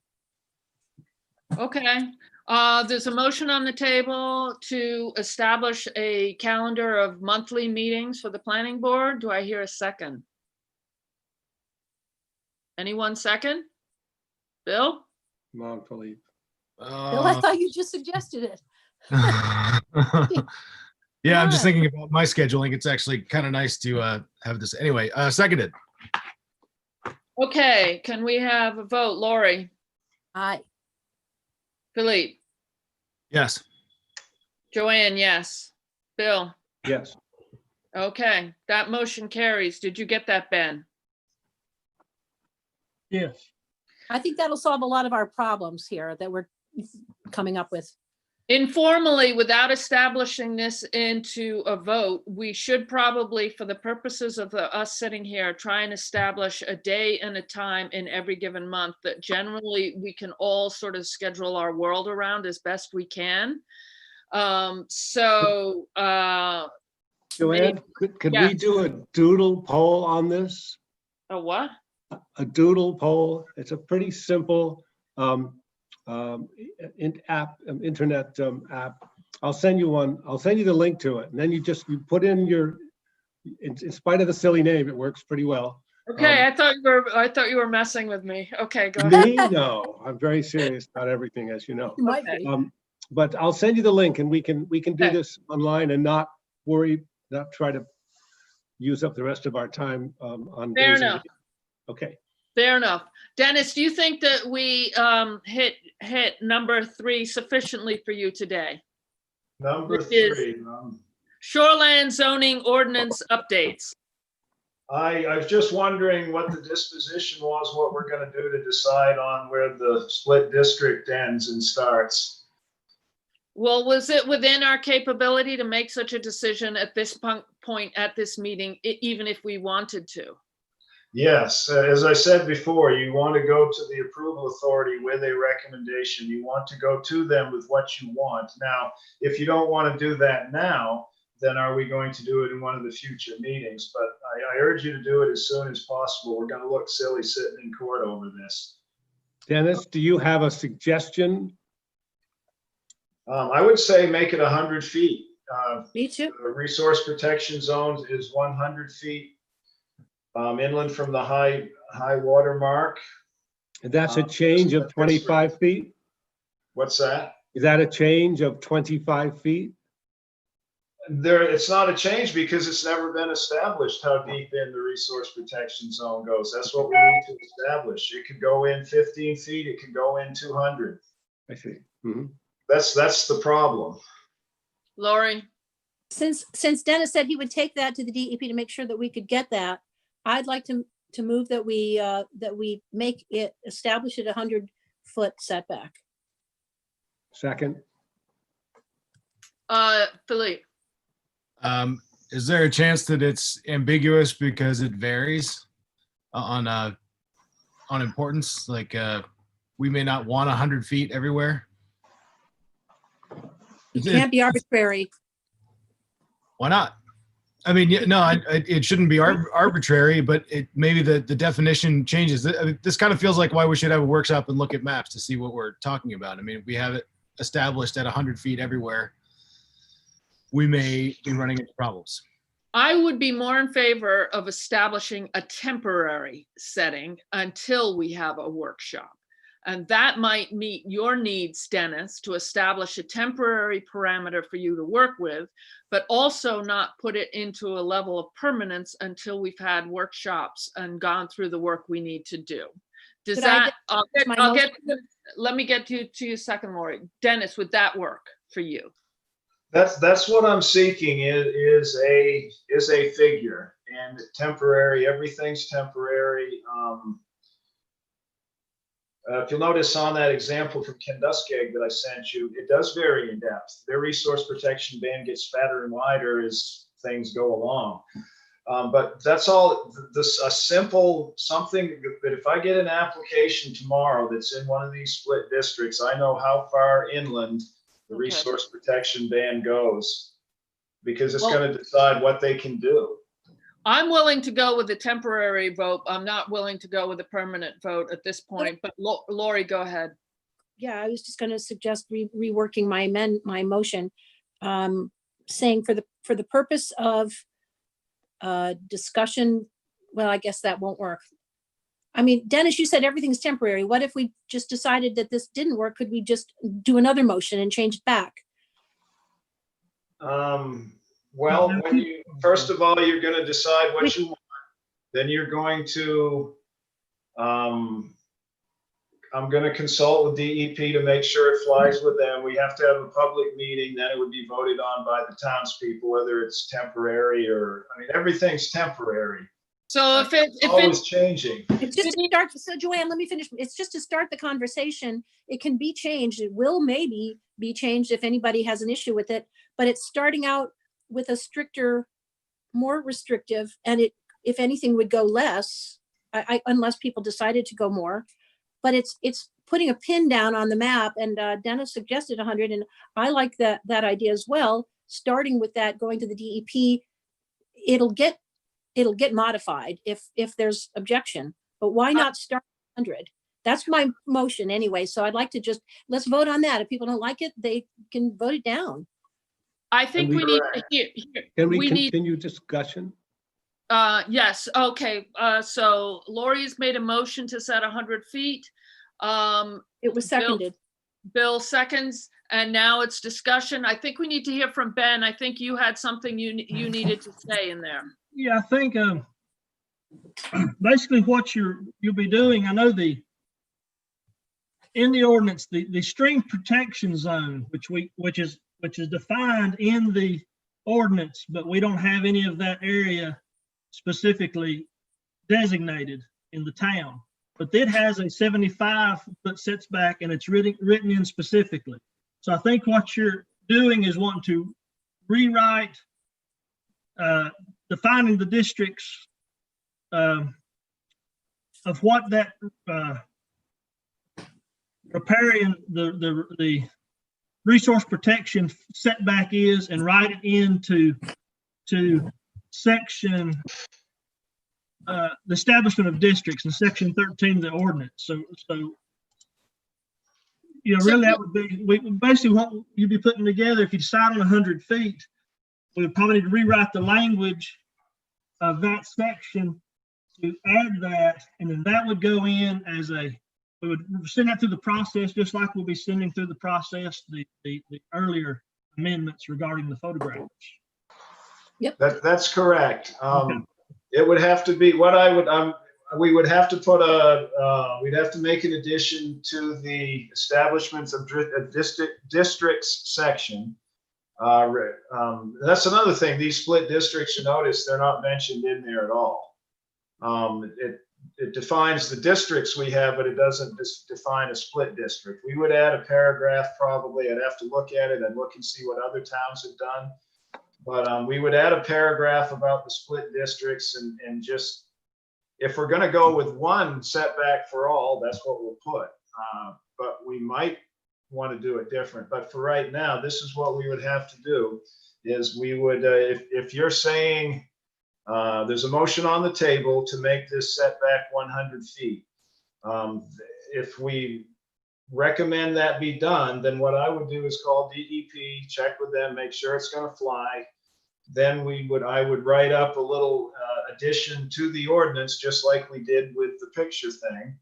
okay. There's a motion on the table to establish a calendar of monthly meetings for the planning board. Do I hear a second? Anyone second? Bill? Come on, Philippe. Bill, I thought you just suggested it. Yeah, I'm just thinking about my scheduling. It's actually kind of nice to have this. Anyway, seconded. Okay, can we have a vote? Lori? Aye. Philippe? Yes. Joanne, yes. Bill? Yes. Okay, that motion carries. Did you get that, Ben? Yes. I think that'll solve a lot of our problems here that we're coming up with. Informally, without establishing this into a vote, we should probably, for the purposes of us sitting here, try and establish a day and a time in every given month that generally we can all sort of schedule our world around as best we can. Joanne, could Yeah. we do a doodle poll on this? A what? A doodle poll. It's a pretty simple internet app. I'll send you one. I'll send you the link to it, and then you put in your, in spite of the silly name, it works pretty well. Okay, I thought you were messing with me. Okay, go ahead. Me? No, I'm very serious about everything, as you know. It might Okay. be. But I'll send you the link and we can do Okay. this online and not worry, not try to use up the rest of our time on. Fair days and enough. weeks. Okay. Fair enough. Dennis, do you think that we hit number 3 sufficiently for you today? Number Which is- 3. Shoreland zoning ordinance updates. I was just wondering what the disposition was, what we're gonna do to decide on where the split district ends and starts. Well, was it within our capability to make such a decision at this point at this meeting, even if we wanted to? Yes, as I said before, you want to go to the approval authority with a recommendation. You want to go to them with what you want. Now, if you don't want to do that now, then are we going to do it in one of the future meetings? But I urge you to do it as soon as possible. We're going to look silly sitting in court over this. Dennis, do you have a suggestion? I would say make it 100 feet. Me too. The resource protection zones is 100 feet inland from the high water mark. And that's a change of 25 feet? What's that? Is that a change of 25 feet? It's not a change because it's never been established how deep in the resource protection zone goes. That's what we need to establish. It could go in 15 feet, it could go in 200. I see. Mhm. That's the problem. Lori? Since Dennis said he would take that to the DEP to make sure that we could get that, I'd like to move that we establish it 100-foot setback. Second, Philippe? Is there a chance that it's ambiguous because it varies on importance? Like we may not want 100 feet everywhere. You can't be arbitrary. Why not? I mean, no, it shouldn't be arbitrary, but maybe the definition changes. This kind of feels like why we should have a workshop and look at maps to see what we're talking about. I mean, if we have it established at 100 feet everywhere, we may be running into problems. I would be more in favor of establishing a temporary setting until we have a workshop. And that might meet your needs, Dennis, to establish a temporary parameter for you to work with, but also not put it into a level of permanence until we've had workshops and gone through the work we need to do. Does that, let me get to you second, Lori. Dennis, would that work for you? That's what I'm seeking is a figure, and temporary, everything's temporary. If you'll notice on that example from Kentucky that I sent you, it does vary in depth. Their resource protection band gets fatter and wider as things go along. But that's all, a simple something that if I get an application tomorrow that's in one of these split districts, I know how far inland the resource protection band goes, because it's going to decide what they can do. I'm willing to go with a temporary vote. I'm not willing to go with a permanent vote at this point, but Lori, go ahead. Yeah, I was just going to suggest reworking my motion, saying for the purpose of discussion. Well, I guess that won't work. I mean, Dennis, you said everything's temporary. What if we just decided that this didn't work? Could we just do another motion and change it back? Well, first of all, you're going to decide what you want. Then you're going to, I'm going to consult with DEP to make sure it flies with them. We have to have a public meeting, then it would be voted on by the townspeople, whether it's temporary or, I mean, everything's temporary. So if it's always changing. It's just to start. So Joanne, let me finish. It's just to start the conversation. It can be changed. It will maybe be changed if anybody has an issue with it, but it's starting out with a stricter, more restrictive, and it, if anything, would go less, unless people decided to go more. But it's putting a pin down on the map, and Dennis suggested 100, and I like that idea as well. Starting with that, going to the DEP, it'll get modified if there's objection. But why not start 100? That's my motion anyway. So I'd like to let's vote on that. If people don't like it, they can vote it down. I think we need to hear. Can we continue discussion? Yes, okay, so Lori's made a motion to set 100 feet. It was seconded. Bill seconds, and now it's discussion. I think we need to hear from Ben. I think you had something you needed to say in there. Yeah, I think basically what you'll be doing, I know in the ordinance, the stream protection zone, which is defined in the ordinance, but we don't have any of that area specifically designated in the town. But it has a 75-foot setback, and it's written in specifically. So I think what you're doing is wanting to rewrite, defining the districts of what that riparian, the resource protection setback is, and write it into section, the establishment of districts in section 13 of the ordinance. So really that would be, basically what you'd be putting together if you decide on 100 feet, we would probably need to rewrite the language of that section to add that, and then that would go in as we would send that through the process, just like we'll be sending through the process the earlier amendments regarding the photographs. That's correct. Okay. It would have to be what we would have to put we'd have to make an addition to the establishments of districts section. That's another thing. These split districts, you notice they're not mentioned in there at all. It defines the districts we have, but it doesn't define a split district. We would add a paragraph probably. I'd have to look at it and look and see what other towns have done. But we would add a paragraph about the split districts and just, if we're going to go with one setback for all, that's what we'll put. But we might want to do it different. But for right now, this is what we would have to do, is we would, if you're saying there's a motion on the table to make this setback 100 feet. If we recommend that be done, then what I would do is call DEP, check with them, make sure it's going to fly. Then I would write up a little addition to the ordinance, just like we did with the picture thing.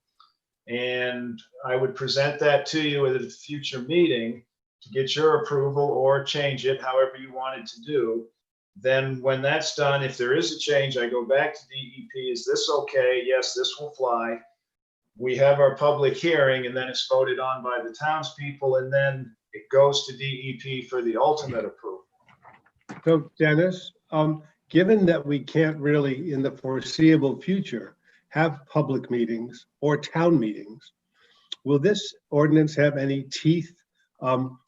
And I would present that to you at a future meeting to get your approval or change it however you wanted to do. Then when that's done, if there is a change, I go back to DEP. Is this okay? Yes, this will fly. We have our public hearing, and then it's voted on by the townspeople, and then it goes to DEP for the ultimate approval. So Dennis, given that we can't really in the foreseeable future have public meetings or town meetings, will this ordinance have any teeth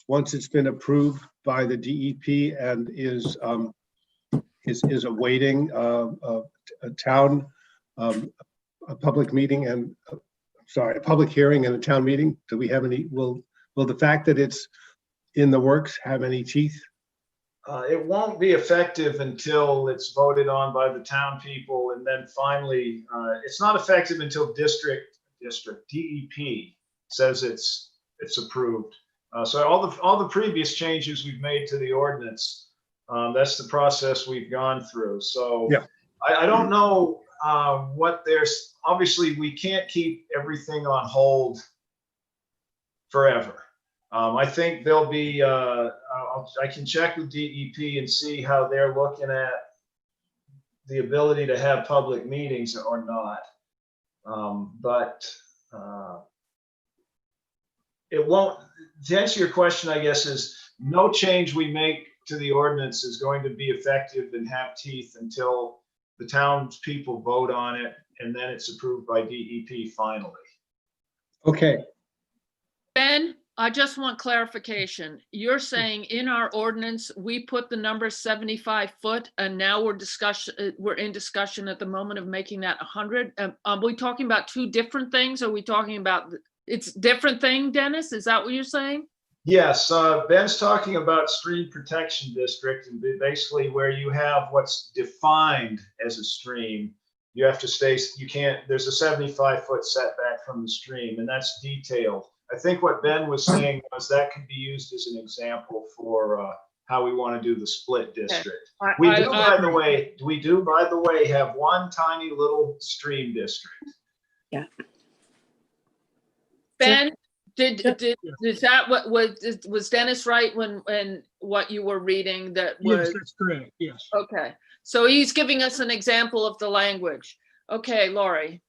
once it's been approved by the DEP and is awaiting a town, a public meeting and a public hearing and a town meeting? Do we have any, will the fact that it's in the works have any teeth? It won't be effective until it's voted on by the town people, and then finally, it's not effective until DEP says it's approved. So all the previous changes we've made to the ordinance, that's the process we've gone through. So yeah. I don't know what there's, obviously we can't keep everything on hold forever. I think there'll be, I can check with DEP and see how they're looking at the ability to have public meetings or not. But it won't, to answer your question, I guess, is no change we make to the ordinance is going to be effective and have teeth until the townspeople vote on it, and then it's approved by DEP finally. Okay. Ben, I just want clarification. You're saying in our ordinance, we put the number 75 foot, and now we're in discussion at the moment of making that 100. Are we talking about two different things? Are we talking about, it's different thing, Dennis? Is that what you're saying? Yes, Ben's talking about stream protection district, and basically where you have what's defined as a stream, you have to stay, you can't, there's a 75-foot setback from the stream, and that's detailed. I think what Ben was saying was that could be used as an example for how we want to do the split district. I- We I- do, by the way, have one tiny little stream district. Ben, is that what Yes. was Dennis right when what you were reading that Yes, was? that's correct. Yes. Okay, so he's giving us an example of the language. Okay, Lori.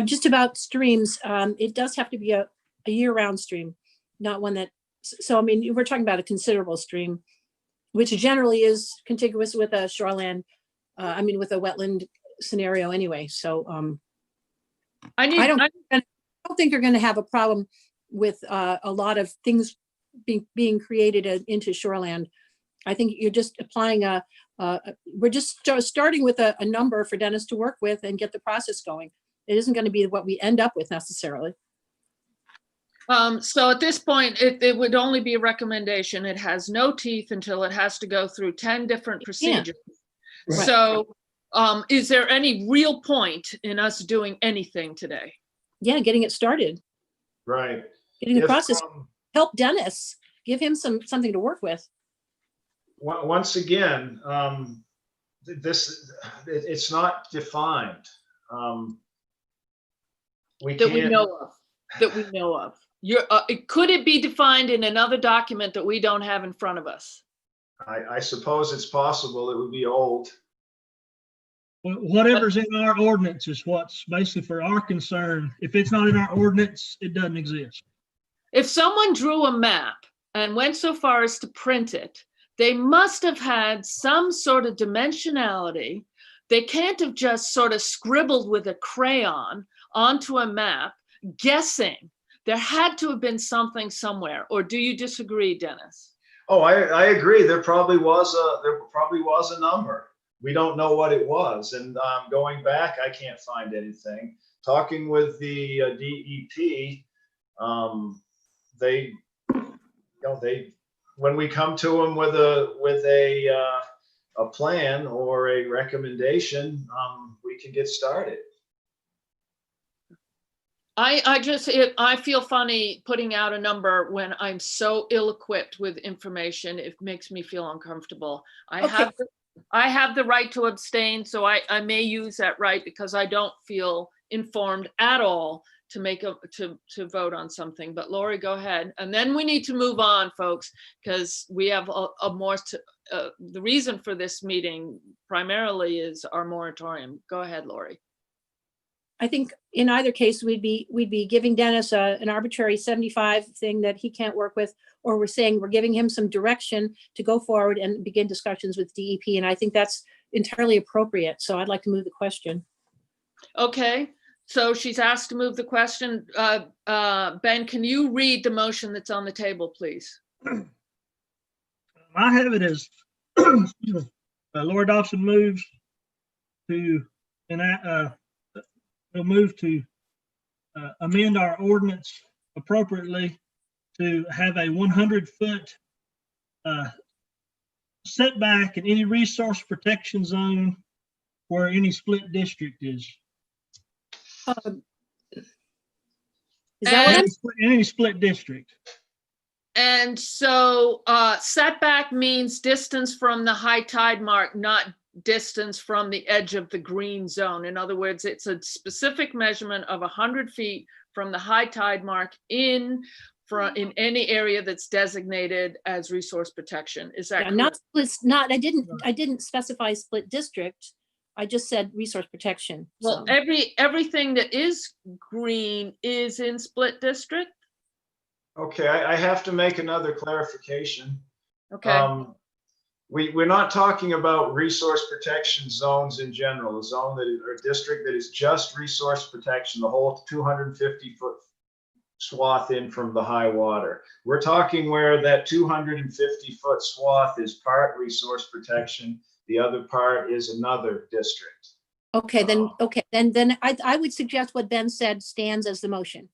Just about streams, it does have to be a year-round stream, not one that, so I mean, we're talking about a considerable stream, which generally is contiguous with a shoreland, with a wetland scenario anyway, so, I I don't think you're gonna have a problem with, a lot of things being created into shoreland. I think you're just applying we're just starting with a number for Dennis to work with and get the process going. It isn't gonna be what we end up with necessarily. So at this point, it would only be a recommendation. It has no teeth until it has to go through 10 different procedures. Right. So, is there any real point in us doing anything today? Yeah, getting it started, Right. getting the If, process, help Dennis, give him something to work with. once again, it's not defined. That we know of. Could it be defined in another document that we don't have in front of us? I suppose it's possible. It would be old. Whatever's in our ordinance is what's basically for our concern. If it's not in our ordinance, it doesn't exist. If someone drew a map and went so far as to print it, they must have had some sort of dimensionality. They can't have just sort of scribbled with a crayon onto a map, guessing. There had to have been something somewhere. Or do you disagree, Dennis? Oh, I agree. There probably was a number. We don't know what it was. And going back, I can't find anything. Talking with the DEP, when we come to them with a plan or a recommendation, we can get started. I feel funny putting out a number when I'm so ill-equipped with information. It makes me feel uncomfortable. I have the right to abstain, so I may use that right because I don't feel informed at all to vote on something. But Lori, go ahead. And then we need to move on, folks, because we have the reason for this meeting primarily is our moratorium. Go ahead, Lori. I think in either case, we'd be giving Dennis an arbitrary 75 thing that he can't work with, or we're saying we're giving him some direction to go forward and begin discussions with DEP. And I think that's entirely appropriate. So I'd like to move the question. Okay, so she's asked to move the question. Ben, can you read the motion that's on the table, please? I have it as Lori Dobson moves to we'll move to amend our ordinance appropriately to have a 100-foot setback in any resource protection zone where any split district is. Is that what In any split district. And so setback means distance from the high tide mark, not distance from the edge of the green zone. In other words, it's a specific measurement of 100 feet from the high tide mark in any area that's designated as resource protection. Is that correct? I didn't specify split district. I just said resource protection. Well, so. everything that is green is in split district. Okay, I have to make another clarification. Okay. We're not talking about resource protection zones in general, a zone or district that is just resource protection, the whole 250-foot swath in from the high water. We're talking where that 250-foot swath is part resource protection, the other part is another district. Okay, then I would suggest what Ben said stands as the motion.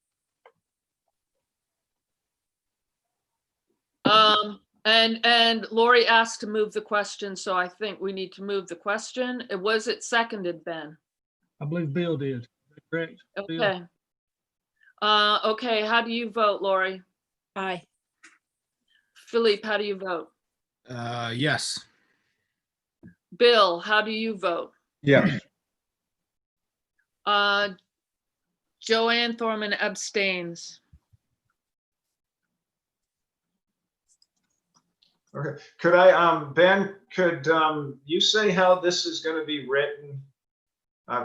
And Lori asked to move the question, so I think we need to move the question. Was it seconded, Ben? I believe Bill did. Correct. Bill. Okay. Okay, how do you vote, Lori? Aye. Philippe, how do you vote? Yes. Bill, how do you vote? Yes. Joanne Thorman abstains. Okay, could I, Ben, could you say how this is going to be written?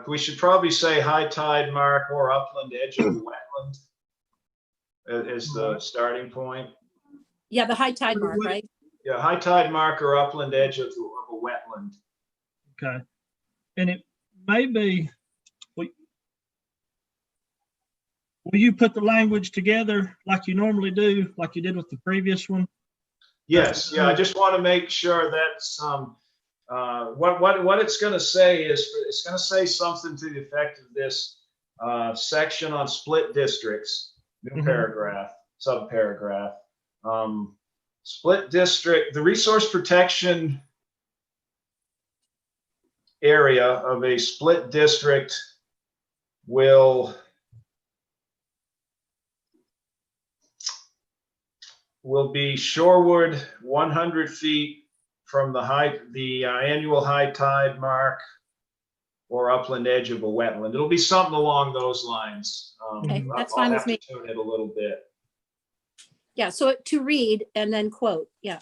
We should probably say high tide mark or upland edge of the wetland is the starting point. Yeah, the high tide mark, right? Yeah, high tide mark or upland edge of a wetland. Okay. And it may be, will you put the language together like you normally do, like you did with the previous one? Yes, yeah, I just want to make sure that's what it's going to say is it's going to say something to the effect of this section on split districts, new paragraph, subparagraph. Split district, the resource protection area of a split district will be shoreward 100 feet from the annual high tide mark or upland edge of a wetland. It'll be something along those lines. Okay, that's I'll fine have with to me. tune it a little bit. Yeah, so to read and then quote, yeah.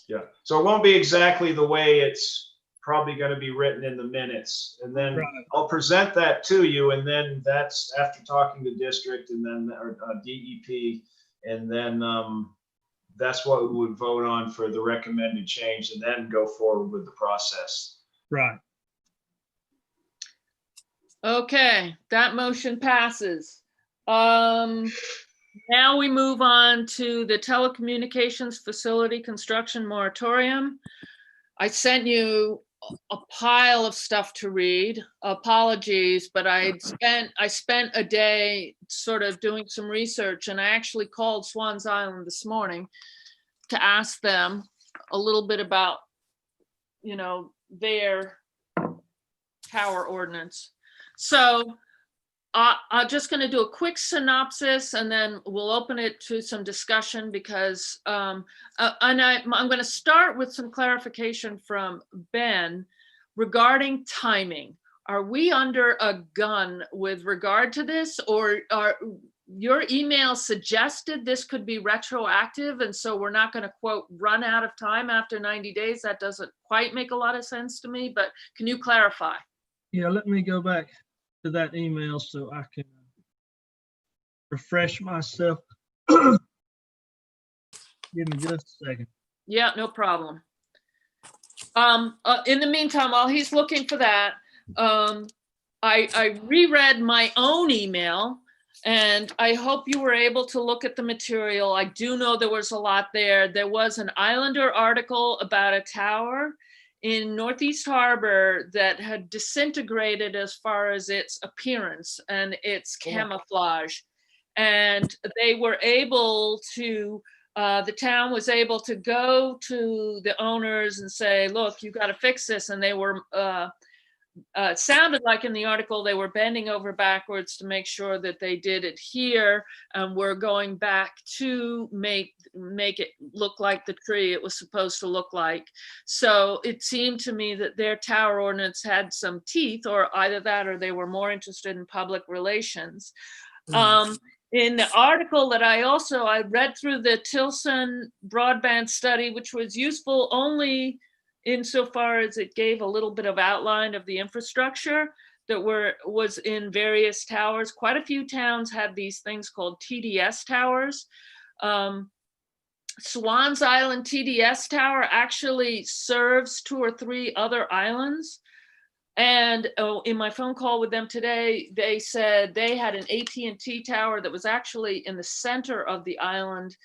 Yeah, so it won't be exactly the way it's probably going to be written in the minutes. And then Right. I'll present that to you, and then that's after talking to district and then DEP, and then that's what we would vote on for the recommended change, and then go forward with the process. Right. Okay, that motion passes. Now we move on to the telecommunications facility construction moratorium. I sent you a pile of stuff to read. Apologies, but I spent a day sort of doing some research, and I actually called Swans Island this morning to ask them a little bit about, you know, their tower ordinance. So I'm just going to do a quick synopsis, and then we'll open it to some discussion because, and I'm going to start with some clarification from Ben regarding timing. Are we under a gun with regard to this, or are your email suggested this could be retroactive, and so we're not going to, quote, run out of time after 90 days? That doesn't quite make a lot of sense to me, but can you clarify? Yeah, let me go back to that email so I can refresh myself. Give me just a second. Yeah, no problem. In the meantime, while he's looking for that, I reread my own email, and I hope you were able to look at the material. I do know there was a lot there. There was an Islander article about a tower in Northeast Harbor that had disintegrated as far as its appearance and its camouflage. And they were able to, the town was able to go to the owners and say, look, you got to fix this. And they were, it sounded like in the article, they were bending over backwards to make sure that they did adhere, and we're going back to make it look like the tree it was supposed to look like. So it seemed to me that their tower ordinance had some teeth, or either that or they were more interested in public relations. In the article that I read through the Tilson broadband study, which was useful only insofar as it gave a little bit of outline of the infrastructure that was in various towers. Quite a few towns had these things called TDS towers. Swans Island TDS tower actually serves 2 or 3 other islands. And in my phone call with them today, they said they had an AT&T tower that was actually in the center of the island,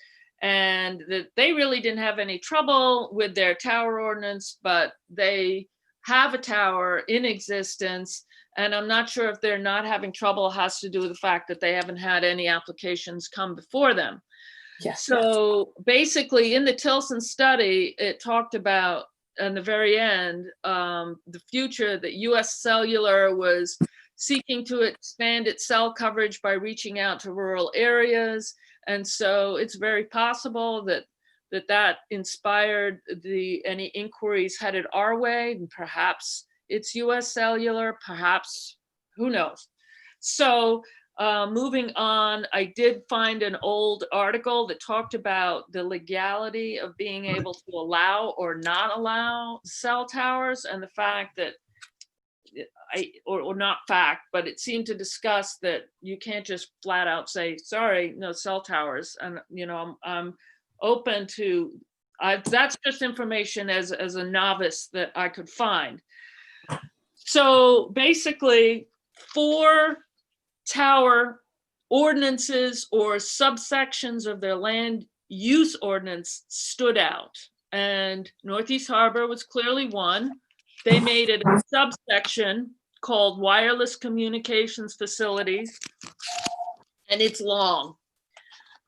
and that they really didn't have any trouble with their tower ordinance, but they have a tower in existence. And I'm not sure if they're not having trouble has to do with the fact that they haven't had any applications come before them. Yes. So basically in the Tilson study, it talked about, in the very end, the future that US Cellular was seeking to expand its cell coverage by reaching out to rural areas. And so it's very possible that that inspired any inquiries headed our way, and perhaps it's US Cellular, perhaps, who knows? So moving on, I did find an old article that talked about the legality of being able to allow or not allow cell towers, and the fact that or not fact, but it seemed to discuss that you can't just flat out say, sorry, no cell towers. And, you know, I'm open to, that's just information as a novice that I could find. So basically 4 tower ordinances or subsections of their land use ordinance stood out. And Northeast Harbor was clearly one. They made it a subsection called wireless communications facilities, and it's long.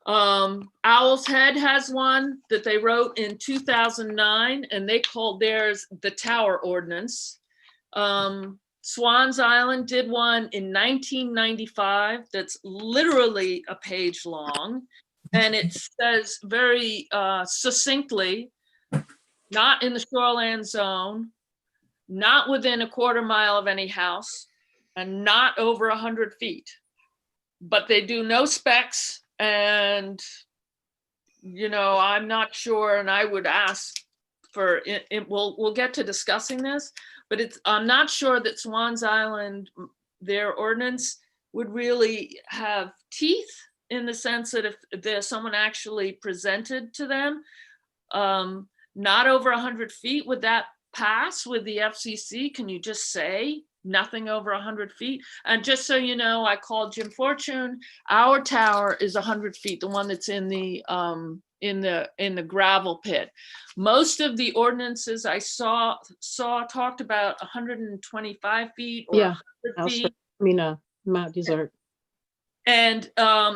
Owl's Head has one that they wrote in 2009, and they called theirs the Tower Ordinance. Swans Island did one in 1995 that's literally a page long, and it says very succinctly, not in the shoreland zone, not within a quarter mile of any house, and not over 100 feet. But they do no specs, and, you know, I'm not sure, and I would ask for it. We'll get to discussing this, but I'm not sure that Swans Island, their ordinance would really have teeth, in the sense that if there's someone actually presented to them, not over 100 feet, would that pass with the FCC? Can you just say nothing over 100 feet? And just so you know, I called Jim Fortune. Our tower is 100 feet, the one that's in the gravel pit. Most of the ordinances I saw talked about 125 feet or 100 feet. Mount Desert. And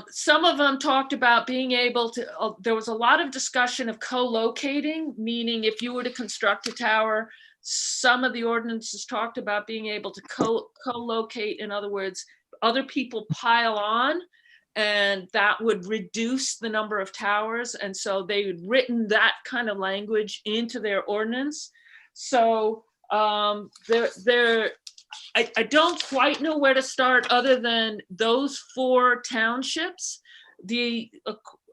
some of them talked about being able to, there was a lot of discussion of co-locating, meaning if you were to construct a tower, some of the ordinances talked about being able to co-locate. In other words, other people pile on, and that would reduce the number of towers. And so they had written that kind of language into their ordinance. So I don't quite know where to start other than those 4 townships. The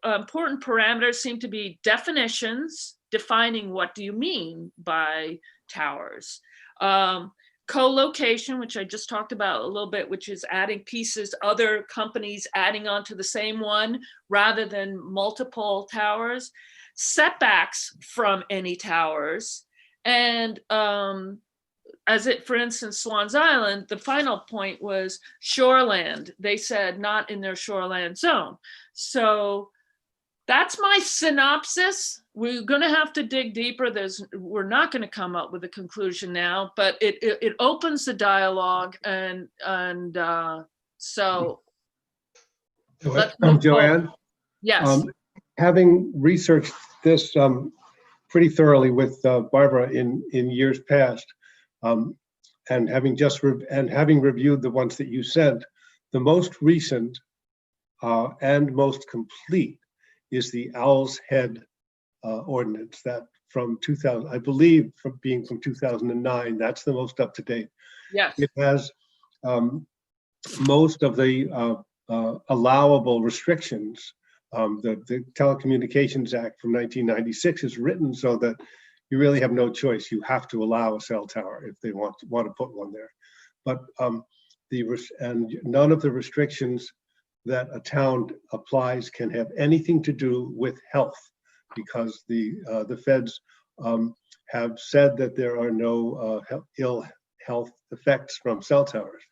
important parameters seem to be definitions, defining what do you mean by towers. Co-location, which I just talked about a little bit, which is adding pieces, other companies adding onto the same one rather than multiple towers. Setbacks from any towers. And for instance, Swans Island, the final point was shoreland. They said not in their shoreland zone. So that's my synopsis. We're going to have to dig deeper. We're not going to come up with a conclusion now, but it opens the dialogue, and so let's move Joanne? forward. Yes. Having researched this pretty thoroughly with Barbara in years past, and having reviewed the ones that you sent, the most recent and most complete is the Owl's Head ordinance, that from 2000, I believe, from 2009. That's the most up to date. Yes. It has most of the allowable restrictions. The Telecommunications Act from 1996 is written so that you really have no choice. You have to allow a cell tower if they want to put one there. But none of the restrictions that a town applies can have anything to do with health, because the feds have said that there are no ill health effects from cell towers.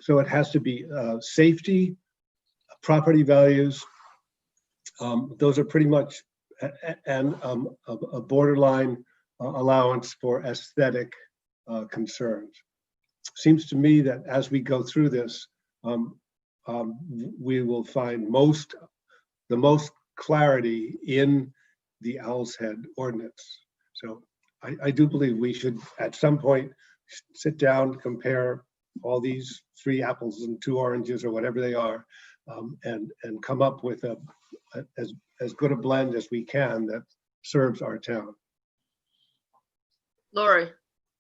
So it has to be safety, property values. Those are pretty much, and a borderline allowance for aesthetic concerns. Seems to me that as we go through this, we will find the most clarity in the Owl's Head ordinance. So I do believe we should at some point sit down, compare all these 3 apples and 2 oranges or whatever they are, and come up with as good a blend as we can that serves our town. Lori,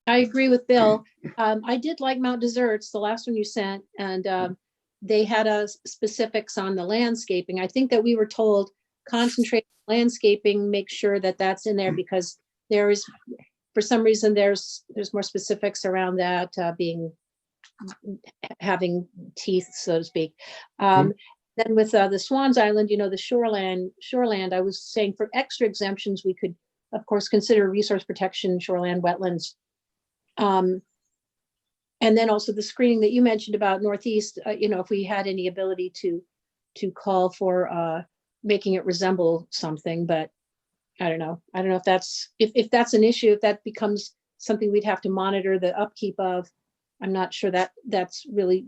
I agree with Bill. I did like Mount Deserts, the last one you sent, and they had specifics on the landscaping. I think that we were told concentrate on landscaping, make sure that that's in there because there is, for some reason, there's more specifics around that having teeth, so to speak. Then with the Swans Island, the shoreland, I was saying for extra exemptions, we could, of course, consider resource protection, shoreland, wetlands. And then also the screening that you mentioned about Northeast, if we had any ability to call for making it resemble something, but I don't know. I don't know if that's an issue, if that becomes something we'd have to monitor the upkeep of. I'm not sure that that's really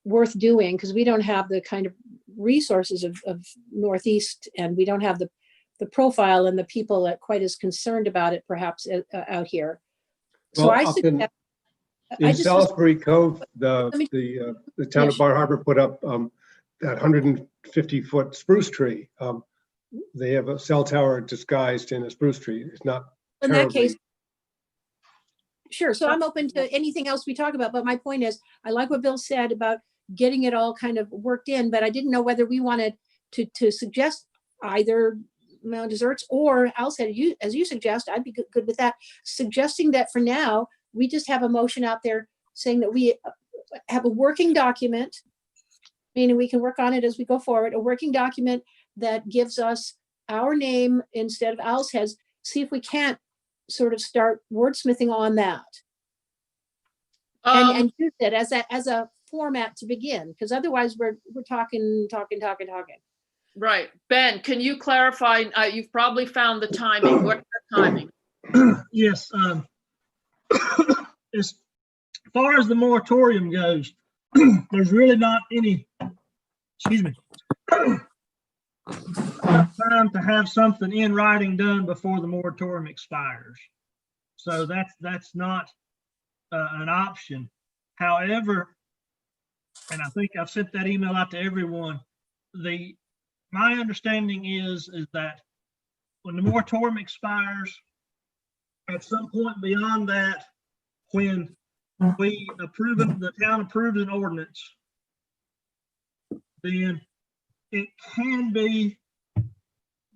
worth doing because we don't have the kind of resources of Northeast, and we don't have the profile and the people that quite as concerned about it perhaps out here. So Well, I up suggest. in Salisbury Cove, the town of Bar Harbor put up that 150-foot spruce tree. They have a cell tower disguised in a spruce tree. It's not In that terribly. case, sure. So I'm open to anything else we talk about, but my point is, I like what Bill said about getting it all kind of worked in, but I didn't know whether we wanted to suggest either Mount Deserts or Al said, as you suggest, I'd be good with that. Suggesting that for now, we just have a motion out there saying that we have a working document, meaning we can work on it as we go forward, a working document that gives us our name instead of Al's heads. See if we can't sort of start wordsmithing on that. And use it as a format to begin, because otherwise we're talking. right. Ben, can you clarify? You've probably found the timing. What's the timing? Yes. As far as the moratorium goes, there's really not any, excuse me, time to have something in writing done before the moratorium expires. So that's not an option. However, and I think I've sent that email out to everyone, my understanding is that when the moratorium expires, at some point beyond that, when the town approves an ordinance, then it can be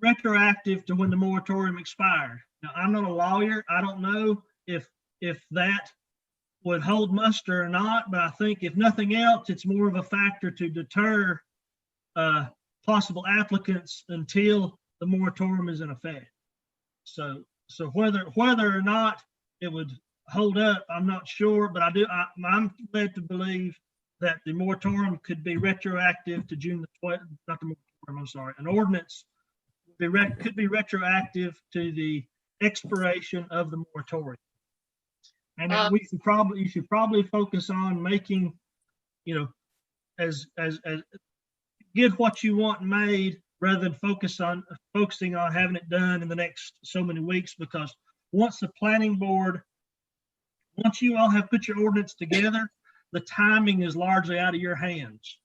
retroactive to when the moratorium expired. Now, I'm not a lawyer. I don't know if that would hold muster or not, but I think if nothing else, it's more of a factor to deter possible applicants until the moratorium is in effect. So whether or not it would hold up, I'm not sure, but I'm led to believe that the moratorium could be retroactive to June the 12th, not the moratorium, I'm sorry, an ordinance could be retroactive to the expiration of the moratorium. And you should probably focus on making, as get what you want made rather than focusing on having it done in the next so many weeks, because once you all have put your ordinance together, the timing is largely out of your hands.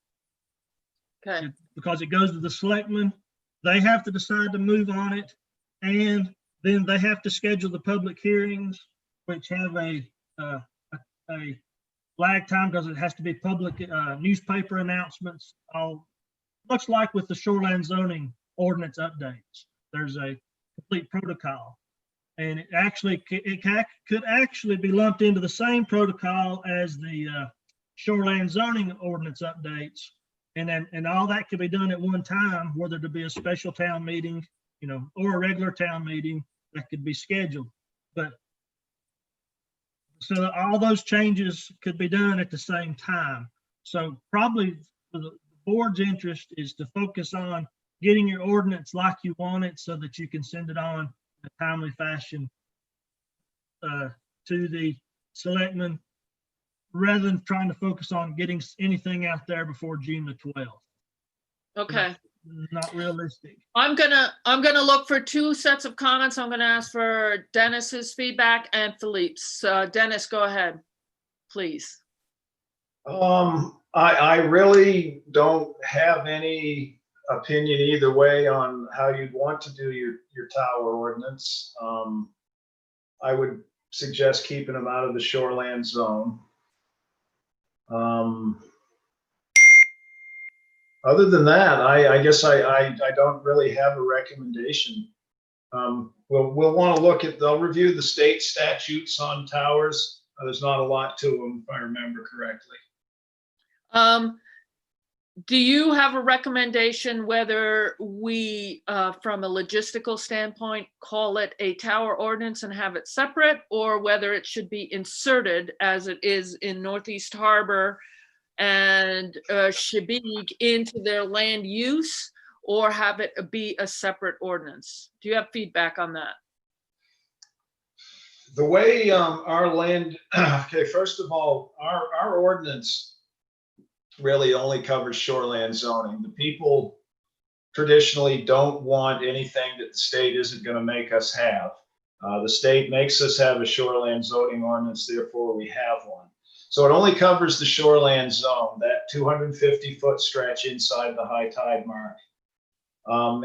Okay. Because it goes to the selectmen, they have to decide to move on it, and then they have to schedule the public hearings, which have a lag time because it has to be public newspaper announcements. Much like with the shoreline zoning ordinance updates, there's a complete protocol. And it could actually be lumped into the same protocol as the shoreline zoning ordinance updates, and all that could be done at one time, whether to be a special town meeting, or a regular town meeting that could be scheduled. But so all those changes could be done at the same time. So probably for the board's interest is to focus on getting your ordinance like you want it, so that you can send it on in a timely fashion to the selectmen, rather than trying to focus on getting anything out there before June the 12th. Okay. Not realistic. I'm gonna look for two sets of comments. I'm gonna ask for Dennis's feedback and Philippe's. Dennis, go ahead, please. I really don't have any opinion either way on how you'd want to do your tower ordinance. I would suggest keeping them out of the shoreland zone. Other than that, I guess I don't really have a recommendation. We'll want to look at, they'll review the state statutes on towers. There's not a lot to them, if I remember correctly. Do you have a recommendation whether we, from a logistical standpoint, call it a tower ordinance and have it separate, or whether it should be inserted as it is in Northeast Harbor and Shebig into their land use, or have it be a separate ordinance? Do you have feedback on that? The way our land, okay, first of all, our ordinance really only covers shoreland zoning. The people traditionally don't want anything that the state isn't going to make us have. The state makes us have a shoreland zoning ordinance, therefore we have one. So it only covers the shoreland zone, that 250-foot stretch inside the high tide mark.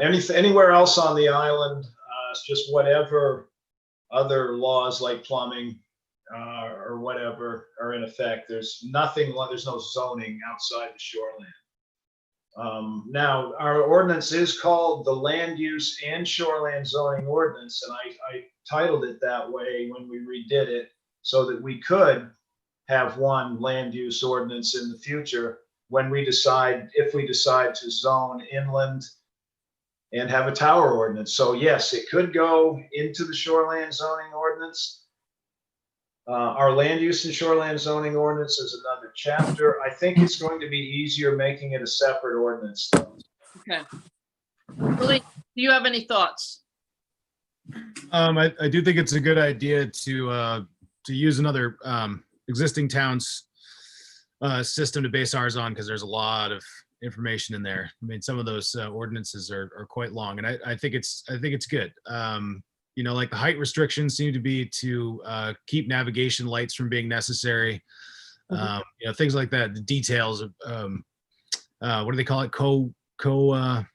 Anywhere else on the island, it's just whatever other laws like plumbing or whatever are in effect. There's nothing, there's no zoning outside the shoreland. Now, our ordinance is called the Land Use and Shoreland Zoning Ordinance, and I titled it that way when we redid it so that we could have one land use ordinance in the future when we decide, if we decide to zone inland and have a tower ordinance. So yes, it could go into the shoreland zoning ordinance. Our land use and shoreland zoning ordinance is another chapter. I think it's going to be easier making it a separate ordinance though. Okay. Willie, do you have any thoughts? I do think it's a good idea to use another existing town's system to base ours on, because there's a lot of information in there. I mean, some of those ordinances are quite long, and I think it's good. You know, like the height restrictions seem to be to keep navigation lights from being necessary. You know, things like that. The details of what do they call it? Co-location.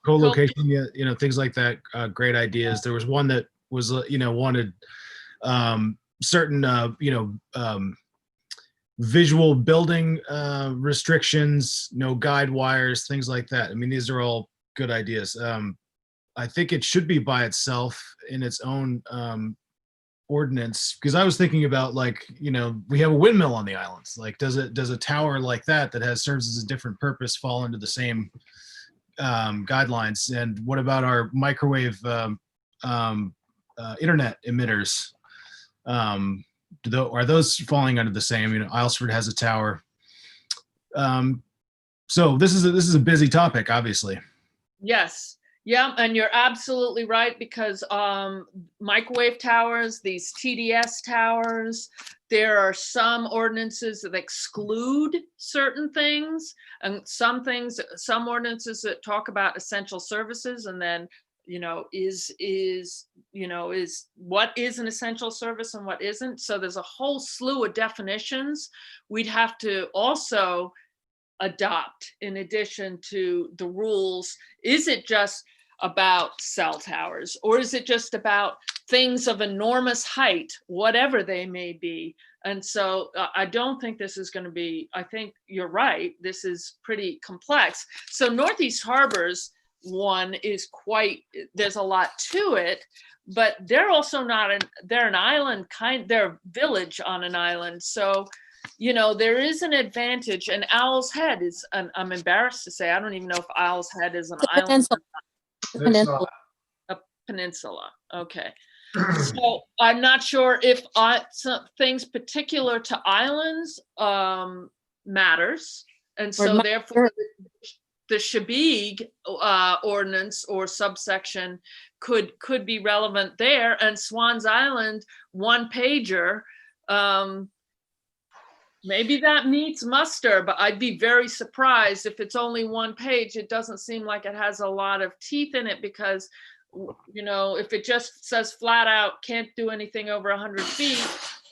Co-location. Yeah, you know, things like that. Great ideas. There was one that was, you know, wanted certain, you know, visual building restrictions, no guide wires, things like that. I mean, these are all good ideas. I think it should be by itself in its own ordinance, because I was thinking about, like, you know, we have a windmill on the islands. Like, does a tower like that has serves as a different purpose fall into the same guidelines? And what about our microwave internet emitters? Are those falling under the same? You know, Islesford has a tower. So this is a busy topic, obviously. Yes. Yeah, and you're absolutely right, because microwave towers, these TDS towers, there are some ordinances that exclude certain things, and some ordinances that talk about essential services, and then, you know, is what is an essential service and what isn't. So there's a whole slew of definitions we'd have to also adopt in addition to the rules. Is it just about cell towers, or is it just about things of enormous height, whatever they may be? And so I don't think this is going to be, I think you're right, this is pretty complex. So Northeast Harbor's one is quite, there's a lot to it, but they're also not they're an island they're a village on an island. So, you know, there is an advantage, and Owl's Head is, I'm embarrassed to say, I don't even know if Owl's Head is an island. Peninsula. A peninsula. Okay. So I'm not sure if some things particular to islands matters. And so therefore the Shebig ordinance or subsection could be relevant there. And Swan's Island, one pager, maybe that meets muster, but I'd be very surprised if it's only one page. It doesn't seem like it has a lot of teeth in it, because, you know, if it just says flat out, can't do anything over 100 feet,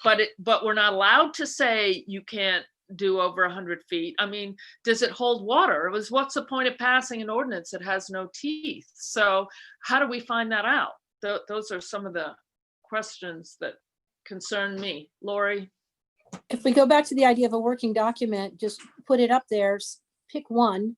but we're not allowed to say you can't do over 100 feet. I mean, does it hold water? It was, what's the point of passing an ordinance that has no teeth? So how do we find that out? Those are some of the questions that concern me. Lori? If we go back to the idea of a working document, just put it up there, pick one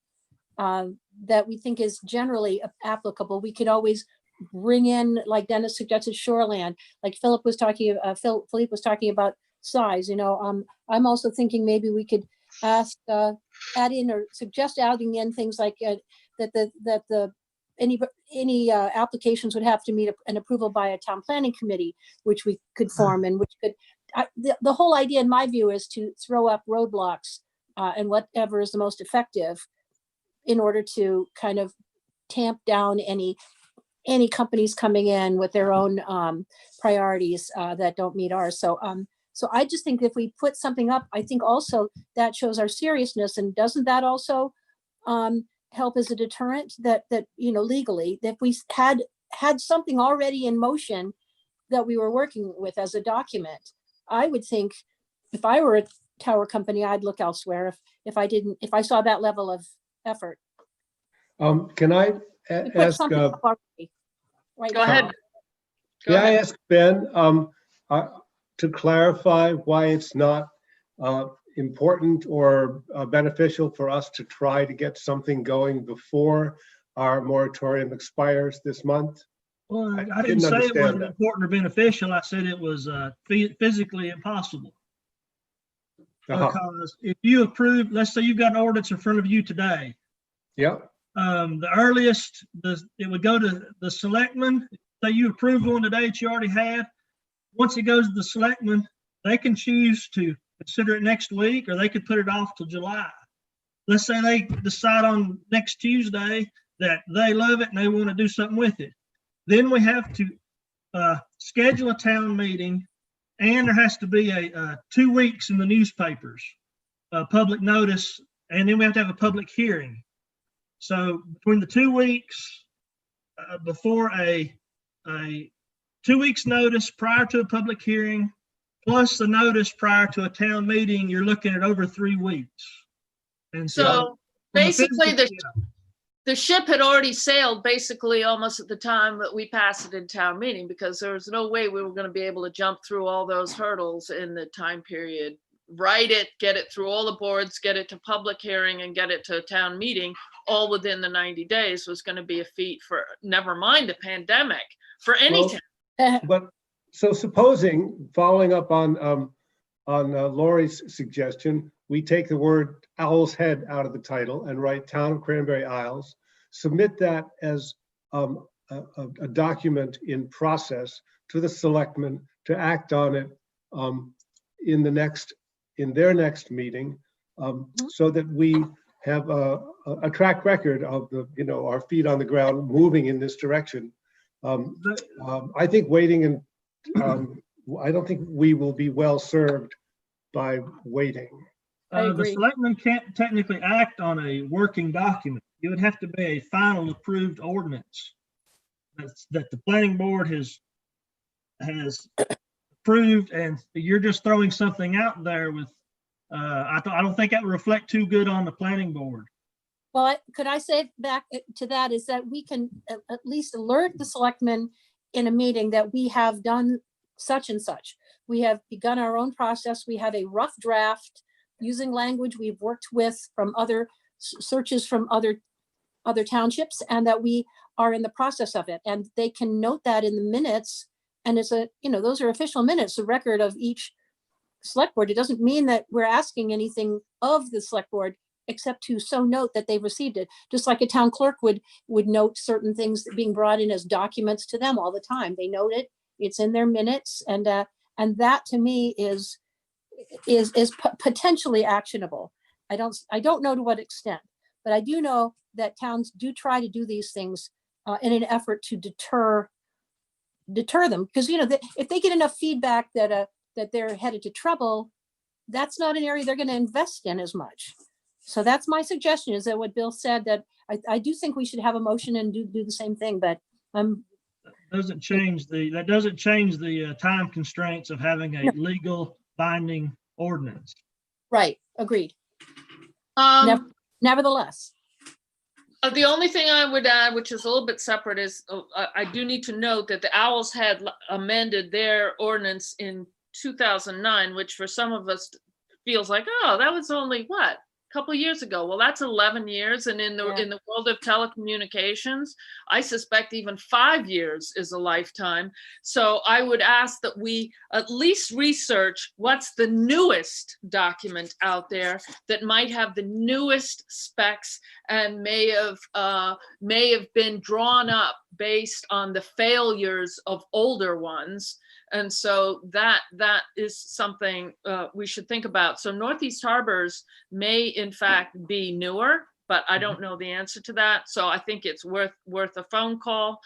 that we think is generally applicable. We could always bring in, like Dennis suggested, shoreland, like Philippe was talking about size, I'm also thinking maybe we could ask, add in or suggest adding in things like that any applications would have to meet an approval by a town planning committee, which we could form and which could, the whole idea in my view is to throw up roadblocks and whatever is the most effective in order to kind of tamp down any companies coming in with their own priorities that don't meet ours. So I just think if we put something up, I think also that shows our seriousness. And doesn't that also help as a deterrent that legally, that we had something already in motion that we were working with as a document? I would think if I were a tower company, I'd look elsewhere if I saw that level of effort. Can I We put ask? something up already. Right Go now. ahead. Go May I ahead. ask Ben to clarify why it's not important or beneficial for us to try to get something going before our moratorium expires this month? Well, I I didn't didn't say it understand wasn't that. important or beneficial. I said it was physically impossible. Because if you approve, let's say you've got an ordinance in front of you today, Yeah, the earliest it would go to the selectmen. Say you approved one today that you already had. Once it goes to the selectmen, they can choose to consider it next week, or they could put it off till July. Let's say they decide on next Tuesday that they love it and they want to do something with it. Then we have to schedule a town meeting, and there has to be a 2 weeks in the newspapers, public notice, and then we have to have a public hearing. So between the 2 weeks before a 2 weeks notice prior to a public hearing, plus the notice prior to a town meeting, you're looking at over 3 weeks. And So basically physical- the ship had already sailed basically almost at the time that we passed it in town meeting, because there was no way we were going to be able to jump through all those hurdles in the time period, write it, get it through all the boards, get it to public hearing and get it to town meeting all within the 90 days was going to be a feat for, never mind a pandemic, for any Well, town. but so supposing, following up on Lori's suggestion, we take the word Owl's Head out of the title and write Town of Cranberry Isles, submit that as a document in process to the selectmen to act on it in their next meeting, so that we have a track record of our feet on the ground moving in this direction. I think waiting and I don't think we will be well served by waiting. I The agree. selectmen can't technically act on a working document. It would have to be a final approved ordinance that the planning board has approved, and you're just throwing something out there with, I don't think that would reflect too good on the planning board. Well, could I say back to that is that we can at least alert the selectmen in a meeting that we have done such and such. We have begun our own process. We have a rough draft using language we've worked with from other searches from other townships, and that we are in the process of it. And they can note that in the minutes. And it's those are official minutes, a record of each select board. It doesn't mean that we're asking anything of the select board, except to so note that they've received it. Just like a town clerk would note certain things being brought in as documents to them all the time. They note it, it's in their minutes. And that to me is potentially actionable. I don't know to what extent, but I do know that towns do try to do these things in an effort to deter them. Because, if they get enough feedback that they're headed to trouble, that's not an area they're going to invest in as much. So that's my suggestion, is that what Bill said, that I do think we should have a motion and do the same thing, but That doesn't change the time constraints of having a legal binding ordinance. Right, agreed. Um, Nevertheless, the only thing I would add, which is a little bit separate, is I do need to note that the Owls had amended their ordinance in 2009, which for some of us feels like, oh, that was only what? Couple years ago. Well, that's 11 years. And in the Yeah. in the world of telecommunications, I suspect even 5 years is a lifetime. So I would ask that we at least research what's the newest document out there that might have the newest specs and may have been drawn up based on the failures of older ones. And so that is something we should think about. So Northeast Harbors may in fact be newer, but I don't know the answer to that. So I think it's worth a phone call.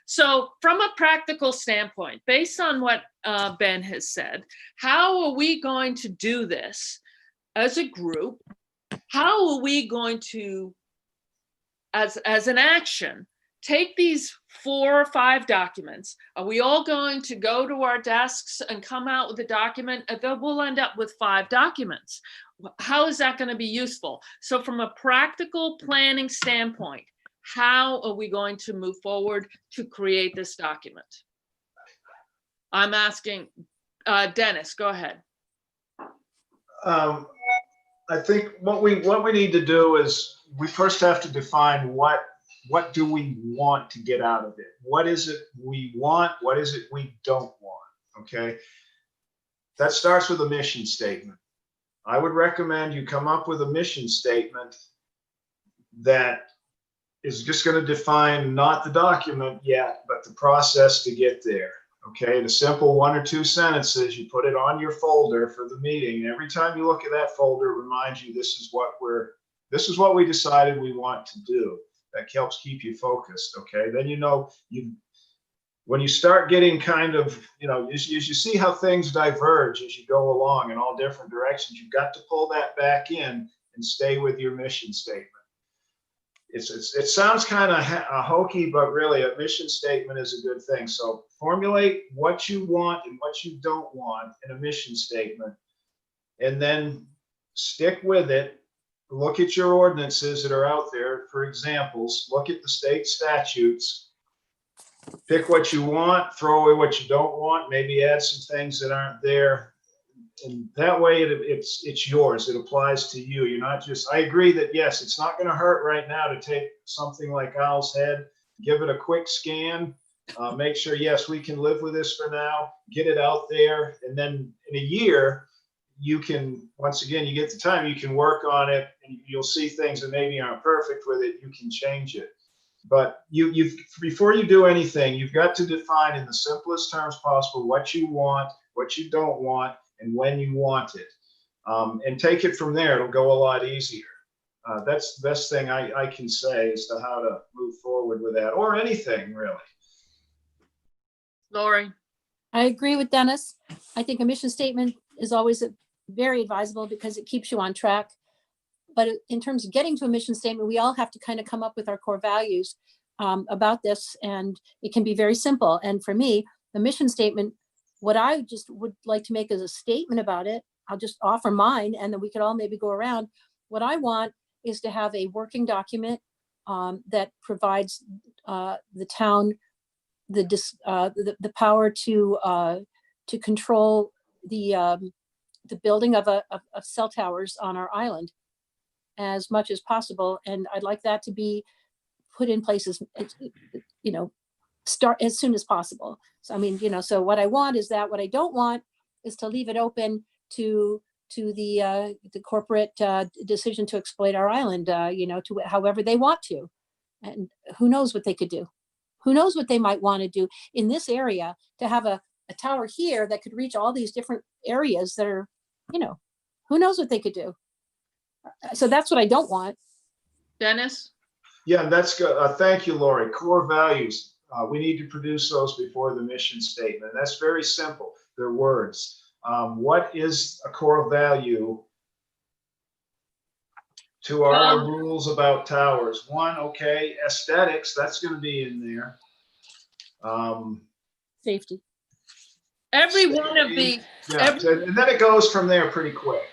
So from a practical standpoint, based on what Ben has said, how are we going to do this as a group? How are we going to, as an action, take these 4 or 5 documents? Are we all going to go to our desks and come out with a document? And then we'll end up with 5 documents. How is that going to be useful? So from a practical planning standpoint, how are we going to move forward to create this document? I'm asking, Dennis, go ahead. I think what we need to do is we first have to define what do we want to get out of it? What is it we want? What is it we don't want? Okay. That starts with a mission statement. I would recommend you come up with a mission statement that is just going to define not the document yet, but the process to get there. Okay. The simple 1 or 2 sentences, you put it on your folder for the meeting. Every time you look at that folder, it reminds you this is what we decided we want to do. That helps keep you focused. Okay. Then when you start getting kind of, as you see how things diverge as you go along in all different directions, you've got to pull that back in and stay with your mission statement. It sounds kind of hokey, but really a mission statement is a good thing. So formulate what you want and what you don't want in a mission statement, and then stick with it. Look at your ordinances that are out there for examples. Look at the state statutes. Pick what you want, throw away what you don't want, maybe add some things that aren't there. And that way it's yours. It applies to you. You're not just, I agree that yes, it's not going to hurt right now to take something like Owl's Head, give it a quick scan, make sure, yes, we can live with this for now, get it out there. And then in a year, you can, once again, you get the time, you can work on it and you'll see things that maybe aren't perfect with it. You can change it. But before you do anything, you've got to define in the simplest terms possible what you want, what you don't want, and when you want it. And take it from there. It'll go a lot easier. That's the best thing I can say as to how to move forward with that, or anything really. Lori. I agree with Dennis. I think a mission statement is always very advisable because it keeps you on track. But in terms of getting to a mission statement, we all have to kind of come up with our core values about this, and it can be very simple. And for me, the mission statement, what I just would like to make as a statement about it, I'll just offer mine, and then we could all maybe go around. What I want is to have a working document that provides the town the power to control the building of cell towers on our island as much as possible. And I'd like that to be put in place start as soon as possible. So, I mean, so what I want is that. What I don't want is to leave it open to the corporate decision to exploit our island, to however they want to. And who knows what they could do? Who knows what they might want to do in this area to have a tower here that could reach all these different areas that are, who knows what they could do? So that's what I don't want. Dennis? Yeah, that's good. Thank you, Lori. Core values. We need to produce those before the mission statement. That's very simple. They're words. What is a core value to our rules about towers? One, okay, aesthetics, that's going to be in there. Safety. Every one of the, Yeah, and then it goes from there pretty quick.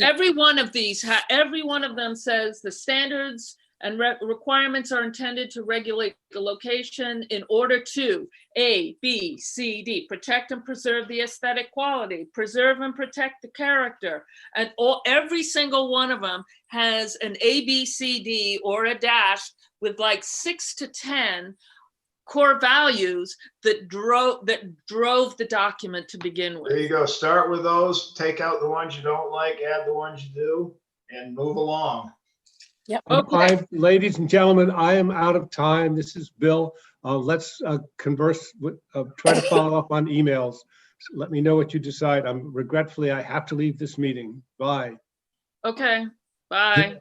Every one of these, every one of them says the standards and requirements are intended to regulate the location in order to A, B, C, D, protect and preserve the aesthetic quality, preserve and protect the character. And every single one of them has an A, B, C, D or a dash with like 6 to 10 core values that drove the document to begin with. There you go. Start with those, take out the ones you don't like, add the ones you do, and move along. Okay. Ladies and gentlemen, I am out of time. This is Bill. Let's converse, try to follow up on emails. So let me know what you decide. Regretfully, I have to leave this meeting. Bye. Okay, bye.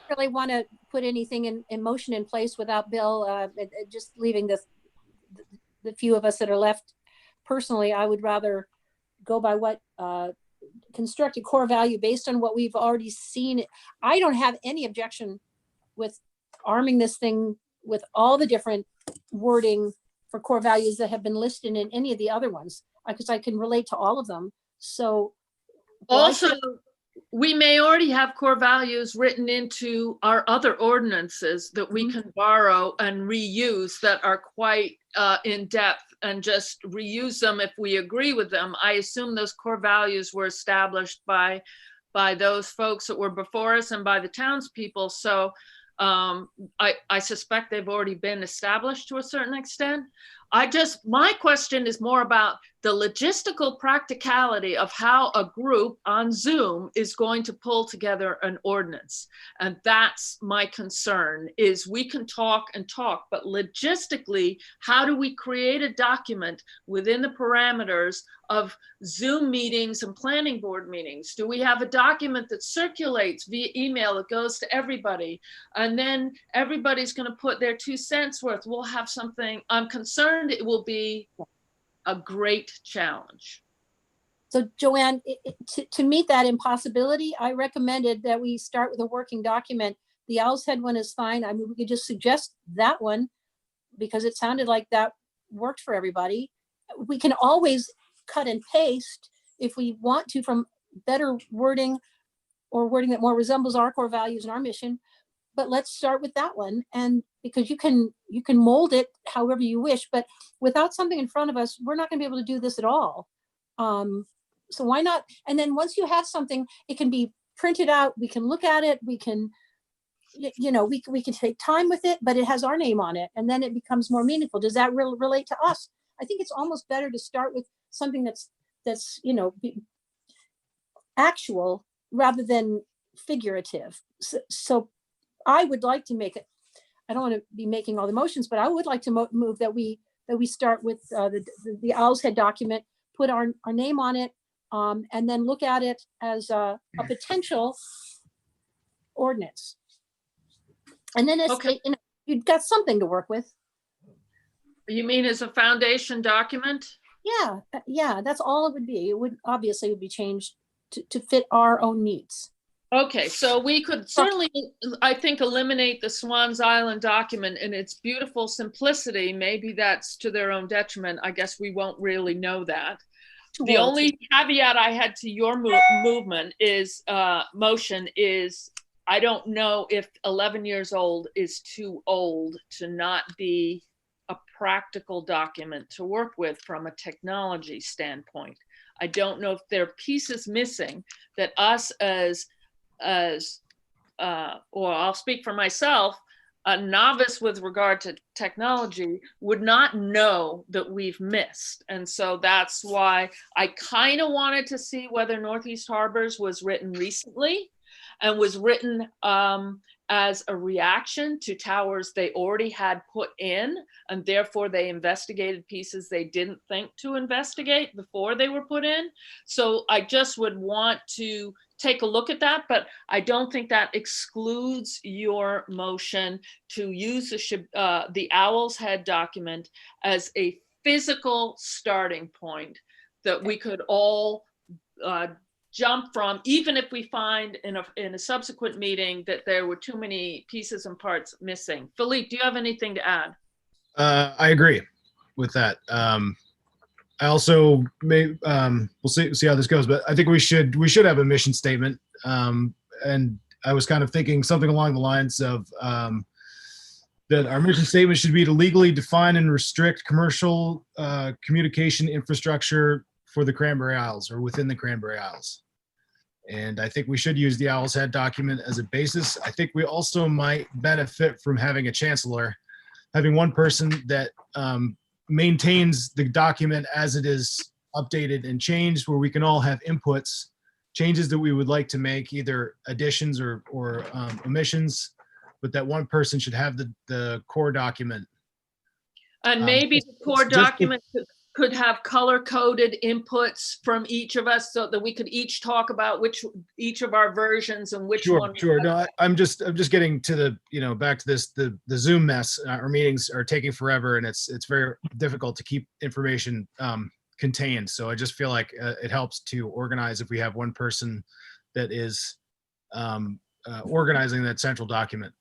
Really want to put anything in motion in place without Bill, just leaving the few of us that are left. Personally, I would rather go by what construct a core value based on what we've already seen. I don't have any objection with arming this thing with all the different wording for core values that have been listed in any of the other ones, because I can relate to all of them. So Also, we may already have core values written into our other ordinances that we can borrow and reuse that are quite in depth, and just reuse them if we agree with them. I assume those core values were established by those folks that were before us and by the townspeople. So I suspect they've already been established to a certain extent. My question is more about the logistical practicality of how a group on Zoom is going to pull together an ordinance. And that's my concern, is we can talk and talk, but logistically, how do we create a document within the parameters of Zoom meetings and planning board meetings? Do we have a document that circulates via email that goes to everybody? And then everybody's going to put their 2 cents worth. We'll have something. I'm concerned it will be a great challenge. So Joanne, to meet that impossibility, I recommended that we start with a working document. The Owl's Head one is fine. I mean, we could just suggest that one because it sounded like that worked for everybody. We can always cut and paste if we want to from better wording or wording that more resembles our core values and our mission. But let's start with that one. And because you can mold it however you wish, but without something in front of us, we're not gonna be able to do this at all. So why not? And then once you have something, it can be printed out. We can look at it. We can, we can take time with it, but it has our name on it. And then it becomes more meaningful. Does that relate to us? I think it's almost better to start with something that's actual rather than figurative. So I would like to make it, I don't want to be making all the motions, but I would like to move that we start with the Owl's Head document, put our name on it, and then look at it as a potential ordinance. And then you've got something to work with. You mean as a foundation document? Yeah, that's all it would be. It would obviously be changed to fit our own needs. Okay, so we could certainly, I think, eliminate the Swans Island document in its beautiful simplicity. Maybe that's to their own detriment. I guess we won't really know that. The only caveat I had to your motion is, I don't know if 11 years old is too old to not be a practical document to work with from a technology standpoint. I don't know if there are pieces missing that us or I'll speak for myself, a novice with regard to technology would not know that we've missed. And so that's why I kind of wanted to see whether Northeast Harbors was written recently and was written as a reaction to towers they already had put in, and therefore they investigated pieces they didn't think to investigate before they were put in. So I just would want to take a look at that, but I don't think that excludes your motion to use the Owl's Head document as a physical starting point that we could all jump from, even if we find in a subsequent meeting that there were too many pieces and parts missing. Philippe, do you have anything to add? I agree with that. I also may, we'll see how this goes, but I think we should have a mission statement. And I was kind of thinking something along the lines of, that our mission statement should be to legally define and restrict commercial communication infrastructure for the Cranberry Isles or within the Cranberry Isles. And I think we should use the Owl's Head document as a basis. I think we also might benefit from having a chancellor, having one person that maintains the document as it is updated and changed, where we can all have inputs, changes that we would like to make, either additions or omissions, but that one person should have the core document. And maybe the core document could have color-coded inputs from each of us so that we could each talk about each of our versions and which one. Sure. No, I'm just getting to the, back to this, the Zoom mess. Our meetings are taking forever, and it's very difficult to keep information contained. So I just feel like it helps to organize if we have one person that is organizing that central document.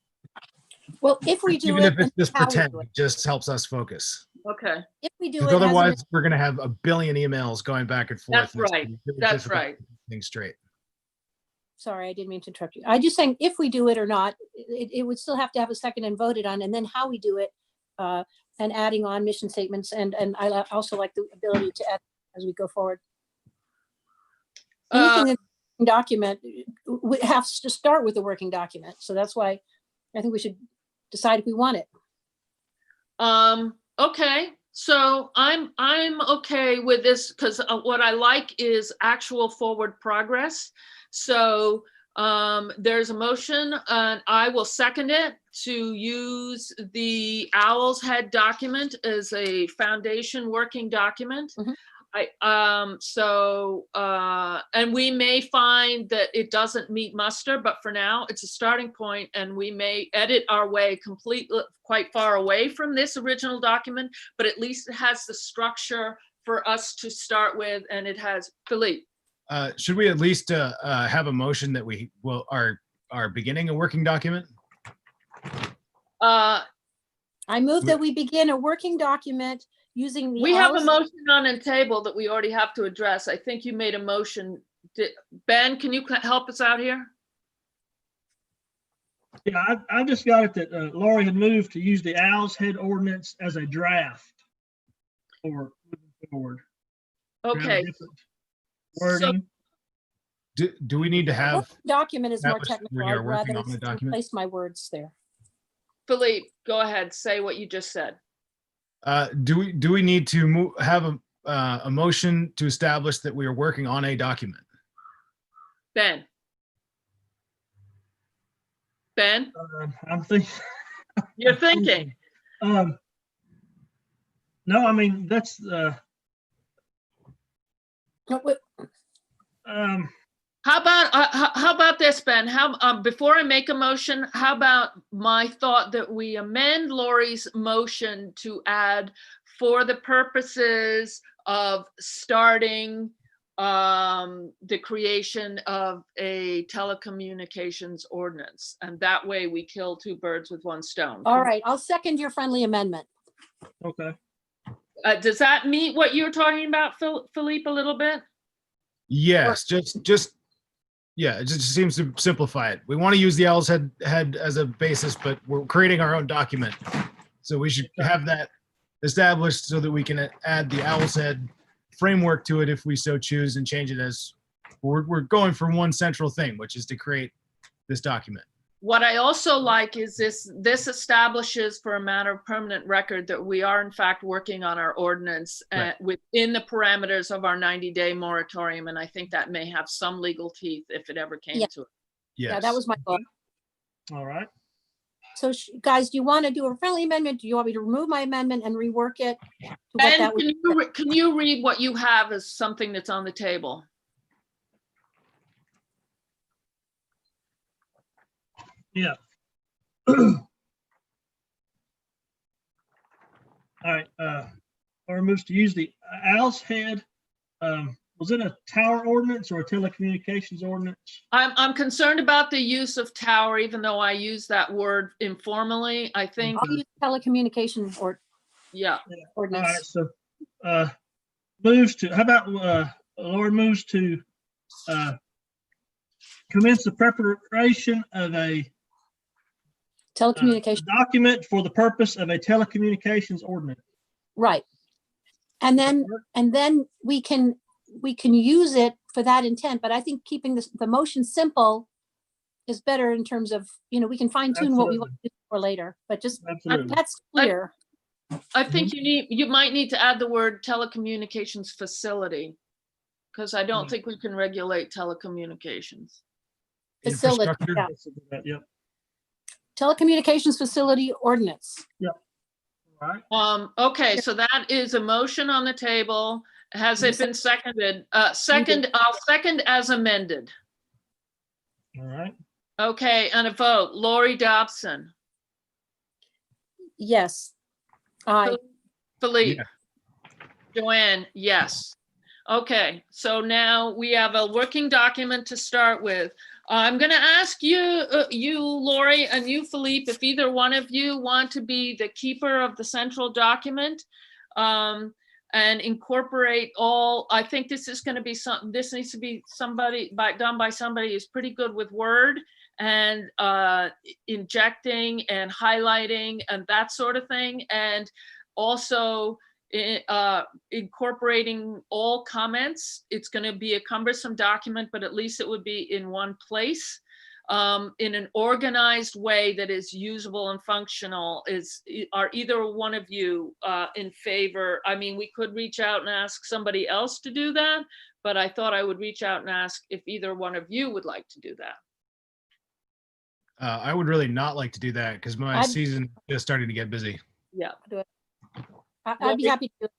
Well, if we do Even it. if it's just how we pretend, do it. it just helps us focus. Okay, If we do Because it. as an- otherwise, we're going to have a billion emails going back and forth. That's and it's right. gonna be really That's difficult to right. keep things straight. Sorry, I didn't mean to interrupt you. I'm just saying, if we do it or not, it would still have to have a second and voted on, and then how we do it, and adding on mission statements, and I also like the ability to add as we go forward. Anything that's a document has to start with a working document, so that's why I think we should decide if we want it. okay, so I'm okay with this because what I like is actual forward progress. So there's a motion and I will second it to use the Owl's Head document as a foundation working document. Mhm. And we may find that it doesn't meet muster, but for now it's a starting point, and we may edit our way completely quite far away from this original document, but at least it has the structure for us to start with, and it has. Philippe. Should we at least have a motion that we are beginning a working document? Uh, I move that we begin a working document using the. we have a Owl's- motion on the table that we already have to address. I think you made a motion. Ben, can you help us out here? Yeah, I just got it that Lori had moved to use the Owl's Head ordinance as a draft for moving forward. Okay. Wording. Do we need to have? Working Document is that more was technical. when you're I'd working rather on the document? place my words there. Philippe, go ahead. Say what you just said. Do we need to have a motion to establish that we are working on a document? Ben. Ben, I'm thinking. you're thinking. No, I mean, that's, No, wait, How about this, Ben? Before I make a motion, how about my thought that we amend Lori's motion to add for the purposes of starting the creation of a telecommunications ordinance, and that way we kill two birds with one stone. all right, I'll second your friendly amendment. okay. Does that meet what you're talking about, Philippe, a little bit? Yes, just it just seems to simplify it. We want to use the Owl's Head as a basis, but we're creating our own document. So we should have that established so that we can add the Owl's Head framework to it if we so choose, and change it as we're going for one central thing, which is to create this document. What I also like is this establishes for a matter of permanent record that we are in fact working on our ordinance Right. within the parameters of our 90-day moratorium. And I think that may have some legal teeth if it ever came Yeah. to it. Yes. Yeah, that was my thought. All right. So guys, do you want to do a friendly amendment? Do you want me to remove my amendment and rework it? to what And that would- can you read what you have as something that's on the table? Yeah. All right, or moves to use the Owl's Head. Was it a tower ordinance or a telecommunications ordinance? I'm concerned about the use of tower, even though I use that word informally. I think, I'll use telecommunication or yeah. All right, ordinance. so moves to, how about, Laura moves to, commence the preparation of a Telecommunication, document for the purpose of a telecommunications ordinance. right. And then we can use it for that intent, but I think keeping the motion simple is better in terms of, we can fine tune what we want to do for later, but just, Absolutely. that's clear. I think you might need to add the word telecommunications facility, because I don't think we can regulate telecommunications. Facility, Infrastructure. yeah. Yep. Telecommunications facility ordinance. All right. Okay, so that is a motion on the table. Has it been seconded? I'll second as amended. All right. Okay, and a vote. Lori Dobson. Yes. Aye. Philippe. Yeah. Joanne, yes. Okay, so now we have a working document to start with. I'm going to ask you, Lori, and you, Philippe, if either one of you want to be the keeper of the central document and incorporate all. I think this is going to be something. This needs to be done by somebody who's pretty good with Word and injecting and highlighting and that sort of thing, and also incorporating all comments. It's going to be a cumbersome document, but at least it would be in one place in an organized way that is usable and functional. Are either one of you in favor? I mean, we could reach out and ask somebody else to do that, but I thought I would reach out and ask if either one of you would like to do that. I would really not like to do that because my season is starting to get busy. Yeah. I'd be happy to.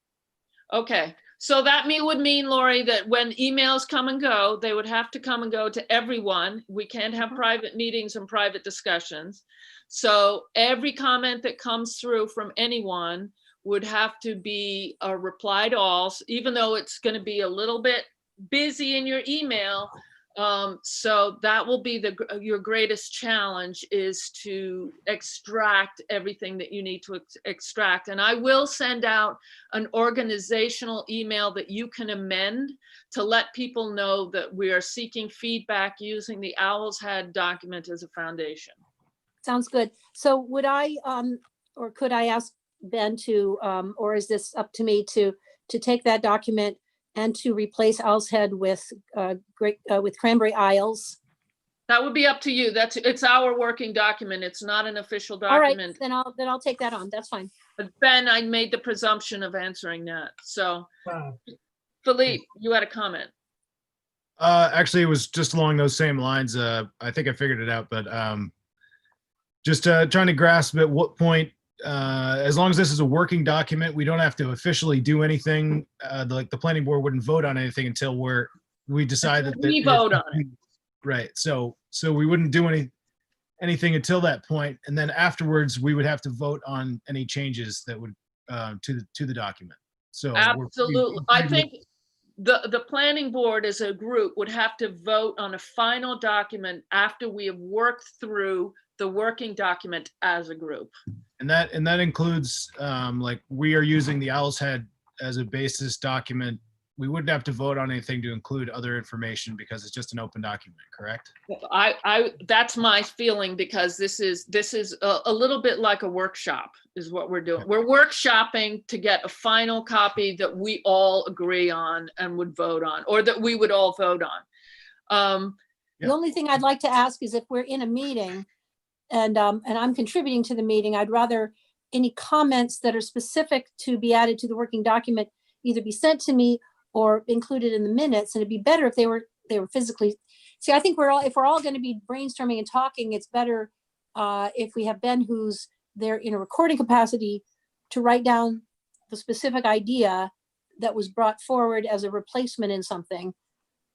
Okay, so that would mean, Lori, that when emails come and go, they would have to come and go to everyone. We can't have private meetings and private discussions. So every comment that comes through from anyone would have to be replied all, even though it's going to be a little bit busy in your email. So that will be your greatest challenge, is to extract everything that you need to extract. And I will send out an organizational email that you can amend to let people know that we are seeking feedback using the Owl's Head document as a foundation. Sounds good. So would I, or could I ask Ben to, or is this up to me to take that document and to replace Owl's Head with Cranberry Isles? That would be up to you. It's our working document. It's not an official All right, document. then I'll take that on. That's fine. But Ben, I made the presumption of answering that. So Wow. Philippe, you had a comment. Actually, it was just along those same lines. I think I figured it out, but just trying to grasp at what point, as long as this is a working document, we don't have to officially do anything. Like the planning board wouldn't vote on anything until we decide that We vote on it. Right. So we wouldn't do anything until that point, and then afterwards we would have to vote on any changes that would to the document. So Absolutely. I think the planning board as a group would have to vote on a final document after we have worked through the working document as a group. And that includes like we are using the Owl's Head as a basis document. We wouldn't have to vote on anything to include other information because it's just an open document, correct? That's my feeling, because this is a little bit like a workshop is what we're doing. We're workshopping to get a final copy that we all agree on and would vote on, or that we would all vote on. The only thing I'd like to ask is if we're in a meeting and I'm contributing to the meeting, I'd rather any comments that are specific to be added to the working document either be sent to me or included in the minutes. And it'd be better if they were physically. See, I think if we're all going to be brainstorming and talking, it's better if we have Ben, who's there in a recording capacity, to write down the specific idea that was brought forward as a replacement in something.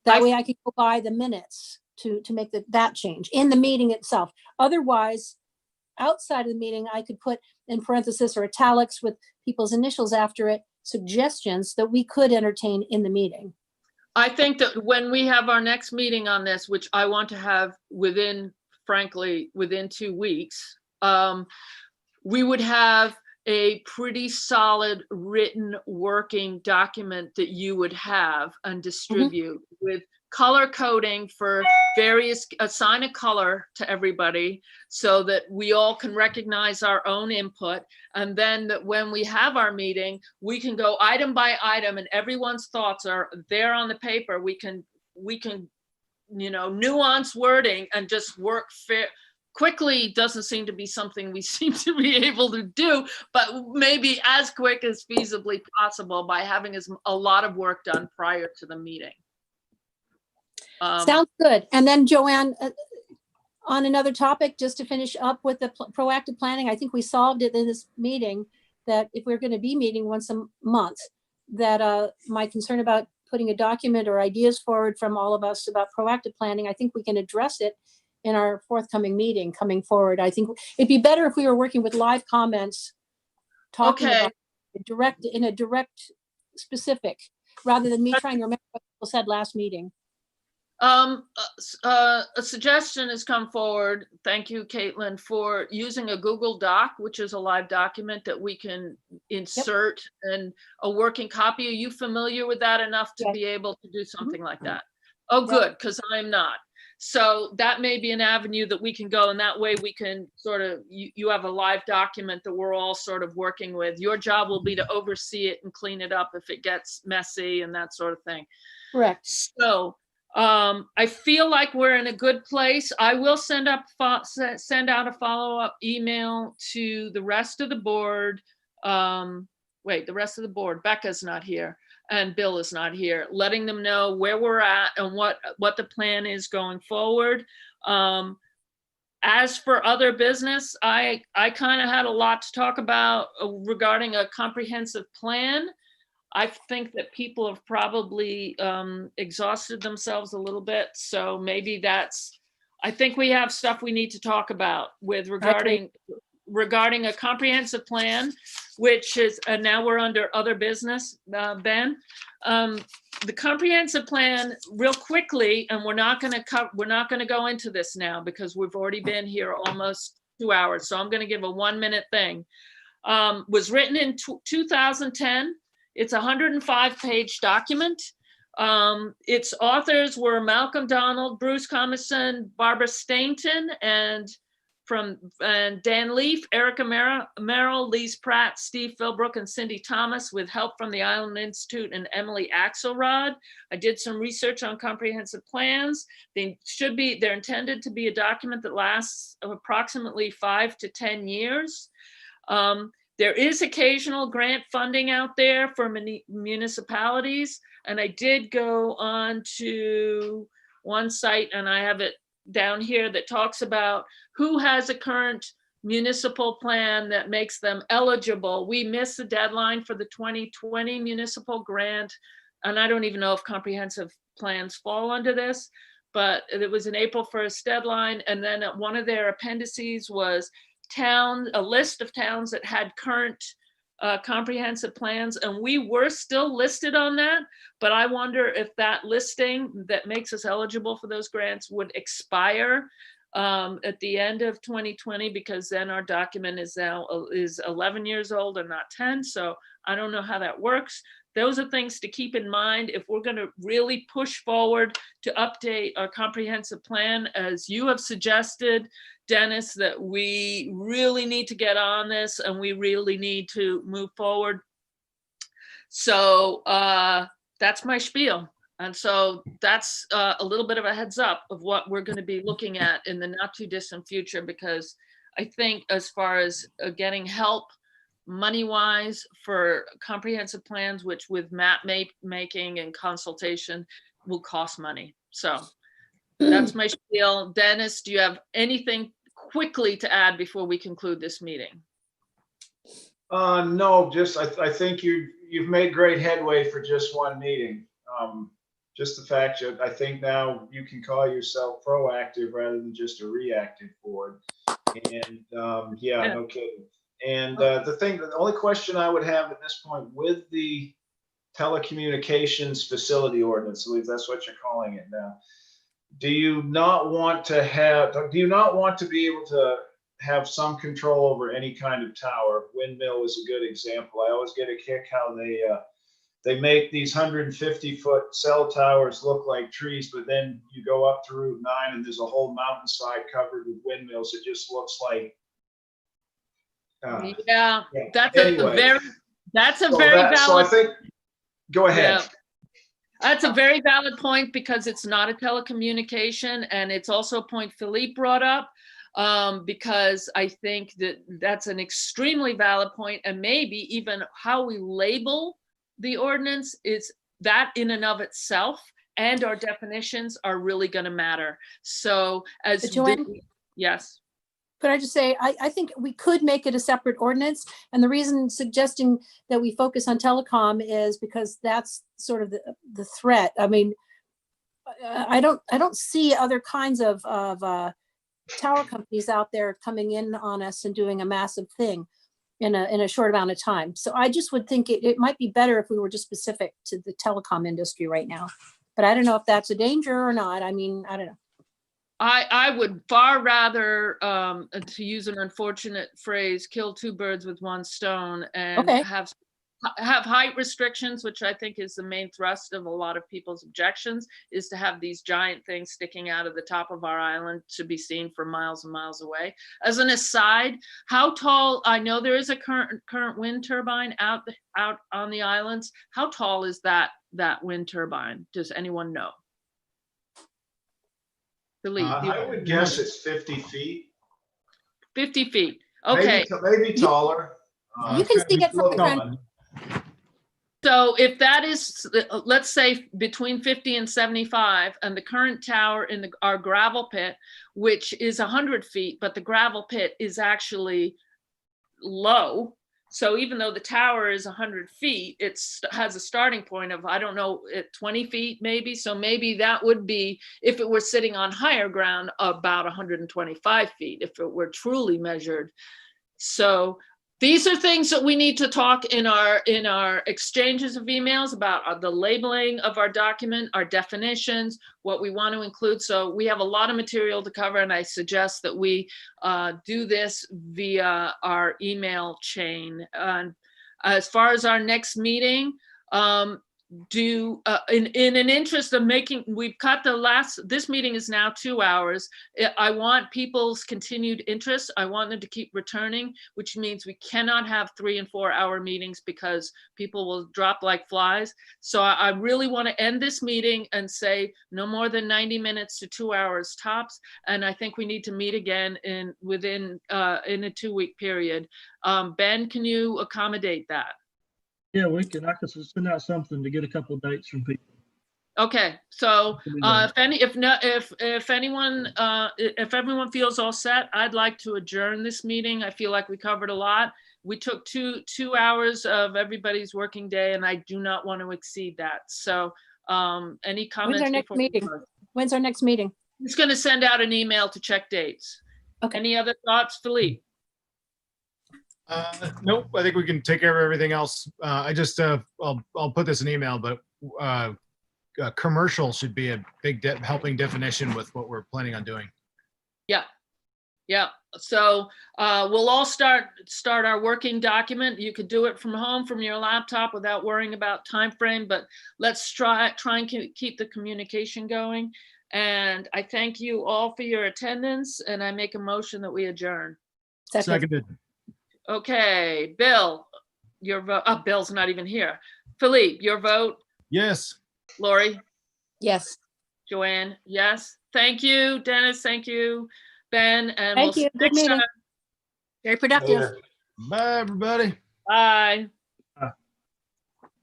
That way I can go by the minutes to make that change in the meeting itself. Otherwise, outside of the meeting, I could put in parentheses or italics with people's initials after it, suggestions that we could entertain in the meeting. I think that when we have our next meeting on this, which I want to have within 2 weeks, we would have a pretty solid written working document that you would have and distribute with color coding for various, assign a color to everybody so that we all can recognize our own input. And then that when we have our meeting, we can go item by item and everyone's thoughts are there on the paper. We can, you know, nuance wording and just work fair. Quickly doesn't seem to be something we seem to be able to do, but maybe as quick as feasibly possible by having a lot of work done prior to the meeting. Sounds good. And then Joanne, on another topic, just to finish up with the proactive planning, I think we solved it in this meeting that if we're going to be meeting once a month, that my concern about putting a document or ideas forward from all of us about proactive planning, I think we can address it in our forthcoming meeting coming forward. I think it'd be better if we were working with live comments, talking about in a direct specific, rather than me trying to remember what people said last meeting. A suggestion has come forward. Thank you, Caitlin, for using a Google Doc, which is a live document that we can insert and a working copy. Are you familiar with that enough to be able to do something like that? Oh, good, because I'm not. So that may be an avenue that we can go, and that way we can sort of, you have a live document that we're all sort of working with. Your job will be to oversee it and clean it up if it gets messy and that sort of thing. Correct. So I feel like we're in a good place. I will send out a follow-up email to the rest of the board. Wait, the rest of the board, Becca's not here and Bill is not here, letting them know where we're at and what the plan is going forward. As for other business, I kind of had a lot to talk about regarding a comprehensive plan. I think that people have probably exhausted themselves a little bit. So maybe I think we have stuff we need to talk about with regarding a comprehensive plan, which is, and now we're under other business, Ben. The comprehensive plan, real quickly, and we're not going to go into this now because we've already been here almost 2 hours. So I'm going to give a 1-minute thing. Was written in 2010. It's a 105-page document. Its authors were Malcolm Donald, Bruce Comison, Barbara Stainton, and Dan Leaf, Erica Merrill, Lise Pratt, Steve Philbrook, and Cindy Thomas, with help from the Island Institute and Emily Axelrod. I did some research on comprehensive plans. They're intended to be a document that lasts approximately 5 to 10 years. There is occasional grant funding out there for municipalities. And I did go on to one site, and I have it down here, that talks about who has a current municipal plan that makes them eligible. We missed the deadline for the 2020 municipal grant. And I don't even know if comprehensive plans fall under this, but it was an April 1st deadline. And then one of their appendices was a list of towns that had current comprehensive plans, and we were still listed on that, but I wonder if that listing that makes us eligible for those grants would expire at the end of 2020, because then our document is 11 years old and not 10. So I don't know how that works. Those are things to keep in mind if we're going to really push forward to update our comprehensive plan, as you have suggested, Dennis, that we really need to get on this and we really need to move forward. So that's my spiel. And so that's a little bit of a heads up of what we're going to be looking at in the not too distant future, because I think as far as getting help money-wise for comprehensive plans, which with map making and consultation will cost money. So that's my spiel. Dennis, do you have anything quickly to add before we conclude this meeting? No, just I think you've made great headway for just one meeting. Just the fact that I think now you can call yourself proactive rather than just a reactive board. And yeah, no kidding. And the only question I would have at this point with the telecommunications facility ordinance, I believe that's what you're calling it now. Do you not want to be able to have some control over any kind of tower. Windmill is a good example. I always get a kick how they make these 150-foot cell towers look like trees, but then you go up to Route 9 and there's a whole mountainside covered with windmills. It just looks like. Yeah, that's Anyway. a very, that's a So very so I valid. think, go ahead. Yeah. That's a very valid point because it's not a telecommunication, and it's also a point Philippe brought up, because I think that that's an extremely valid point, and maybe even how we label the ordinance is that in and of itself, and our definitions are really going to matter. So as But Joanne? Yes. Could I just say, I think we could make it a separate ordinance. And the reason suggesting that we focus on telecom is because that's sort of the threat. I mean, I don't see other kinds of tower companies out there coming in on us and doing a massive thing in a short amount of time. So I just would think it might be better if we were just specific to the telecom industry right now. But I don't know if that's a danger or not. I mean, I don't know. I would far rather, to use an unfortunate phrase, kill two birds with one stone and Okay. have height restrictions, which I think is the main thrust of a lot of people's objections, is to have these giant things sticking out of the top of our island to be seen from miles and miles away. As an aside, how tall, I know there is a current wind turbine out on the islands. How tall is that wind turbine? Does anyone know? I would guess it's 50 feet. 50 feet. Okay. Maybe taller. You can see it from the ground. So if that is, let's say between 50 and 75, and the current tower in our gravel pit, which is 100 feet, but the gravel pit is actually low. So even though the tower is 100 feet, it has a starting point of, I don't know, 20 feet maybe. So maybe that would be, if it were sitting on higher ground, about 125 feet, if it were truly measured. So these are things that we need to talk in our exchanges of emails about the labeling of our document, our definitions, what we want to include. So we have a lot of material to cover, and I suggest that we do this via our email chain. As far as our next meeting, in an interest of making, we've cut this meeting is now 2 hours. I want people's continued interest. I want them to keep returning, which means we cannot have 3 and 4 hour meetings because people will drop like flies. So I really want to end this meeting and say no more than 90 minutes to 2 hours tops. And I think we need to meet again within a 2-week period. Ben, can you accommodate that? Yeah, I can send out something to get a couple of dates from people. Okay, so if everyone feels all set, I'd like to adjourn this meeting. I feel like we covered a lot. We took two hours of everybody's working day, and I do not want to exceed that. So any comments? When's our next meeting? When's our next meeting? It's going to send out an email to check dates. Okay. Any other thoughts, Philippe? Nope, I think we can take care of everything else. I just, I'll put this in email, but commercial should be a big helping definition with what we're planning on doing. Yeah. So we'll all start our working document. You could do it from home, from your laptop, without worrying about time frame, but let's try and keep the communication going. And I thank you all for your attendance, and I make a motion that we adjourn. Seconded. Okay, Bill, your vote. Oh, Bill's not even here. Philippe, your vote. Yes. Lori. Yes. Joanne, yes. Thank you, Dennis. Thank you, Ben. And Thank we'll see you. Good next meeting. time. Very productive. Later. Bye, everybody. Bye.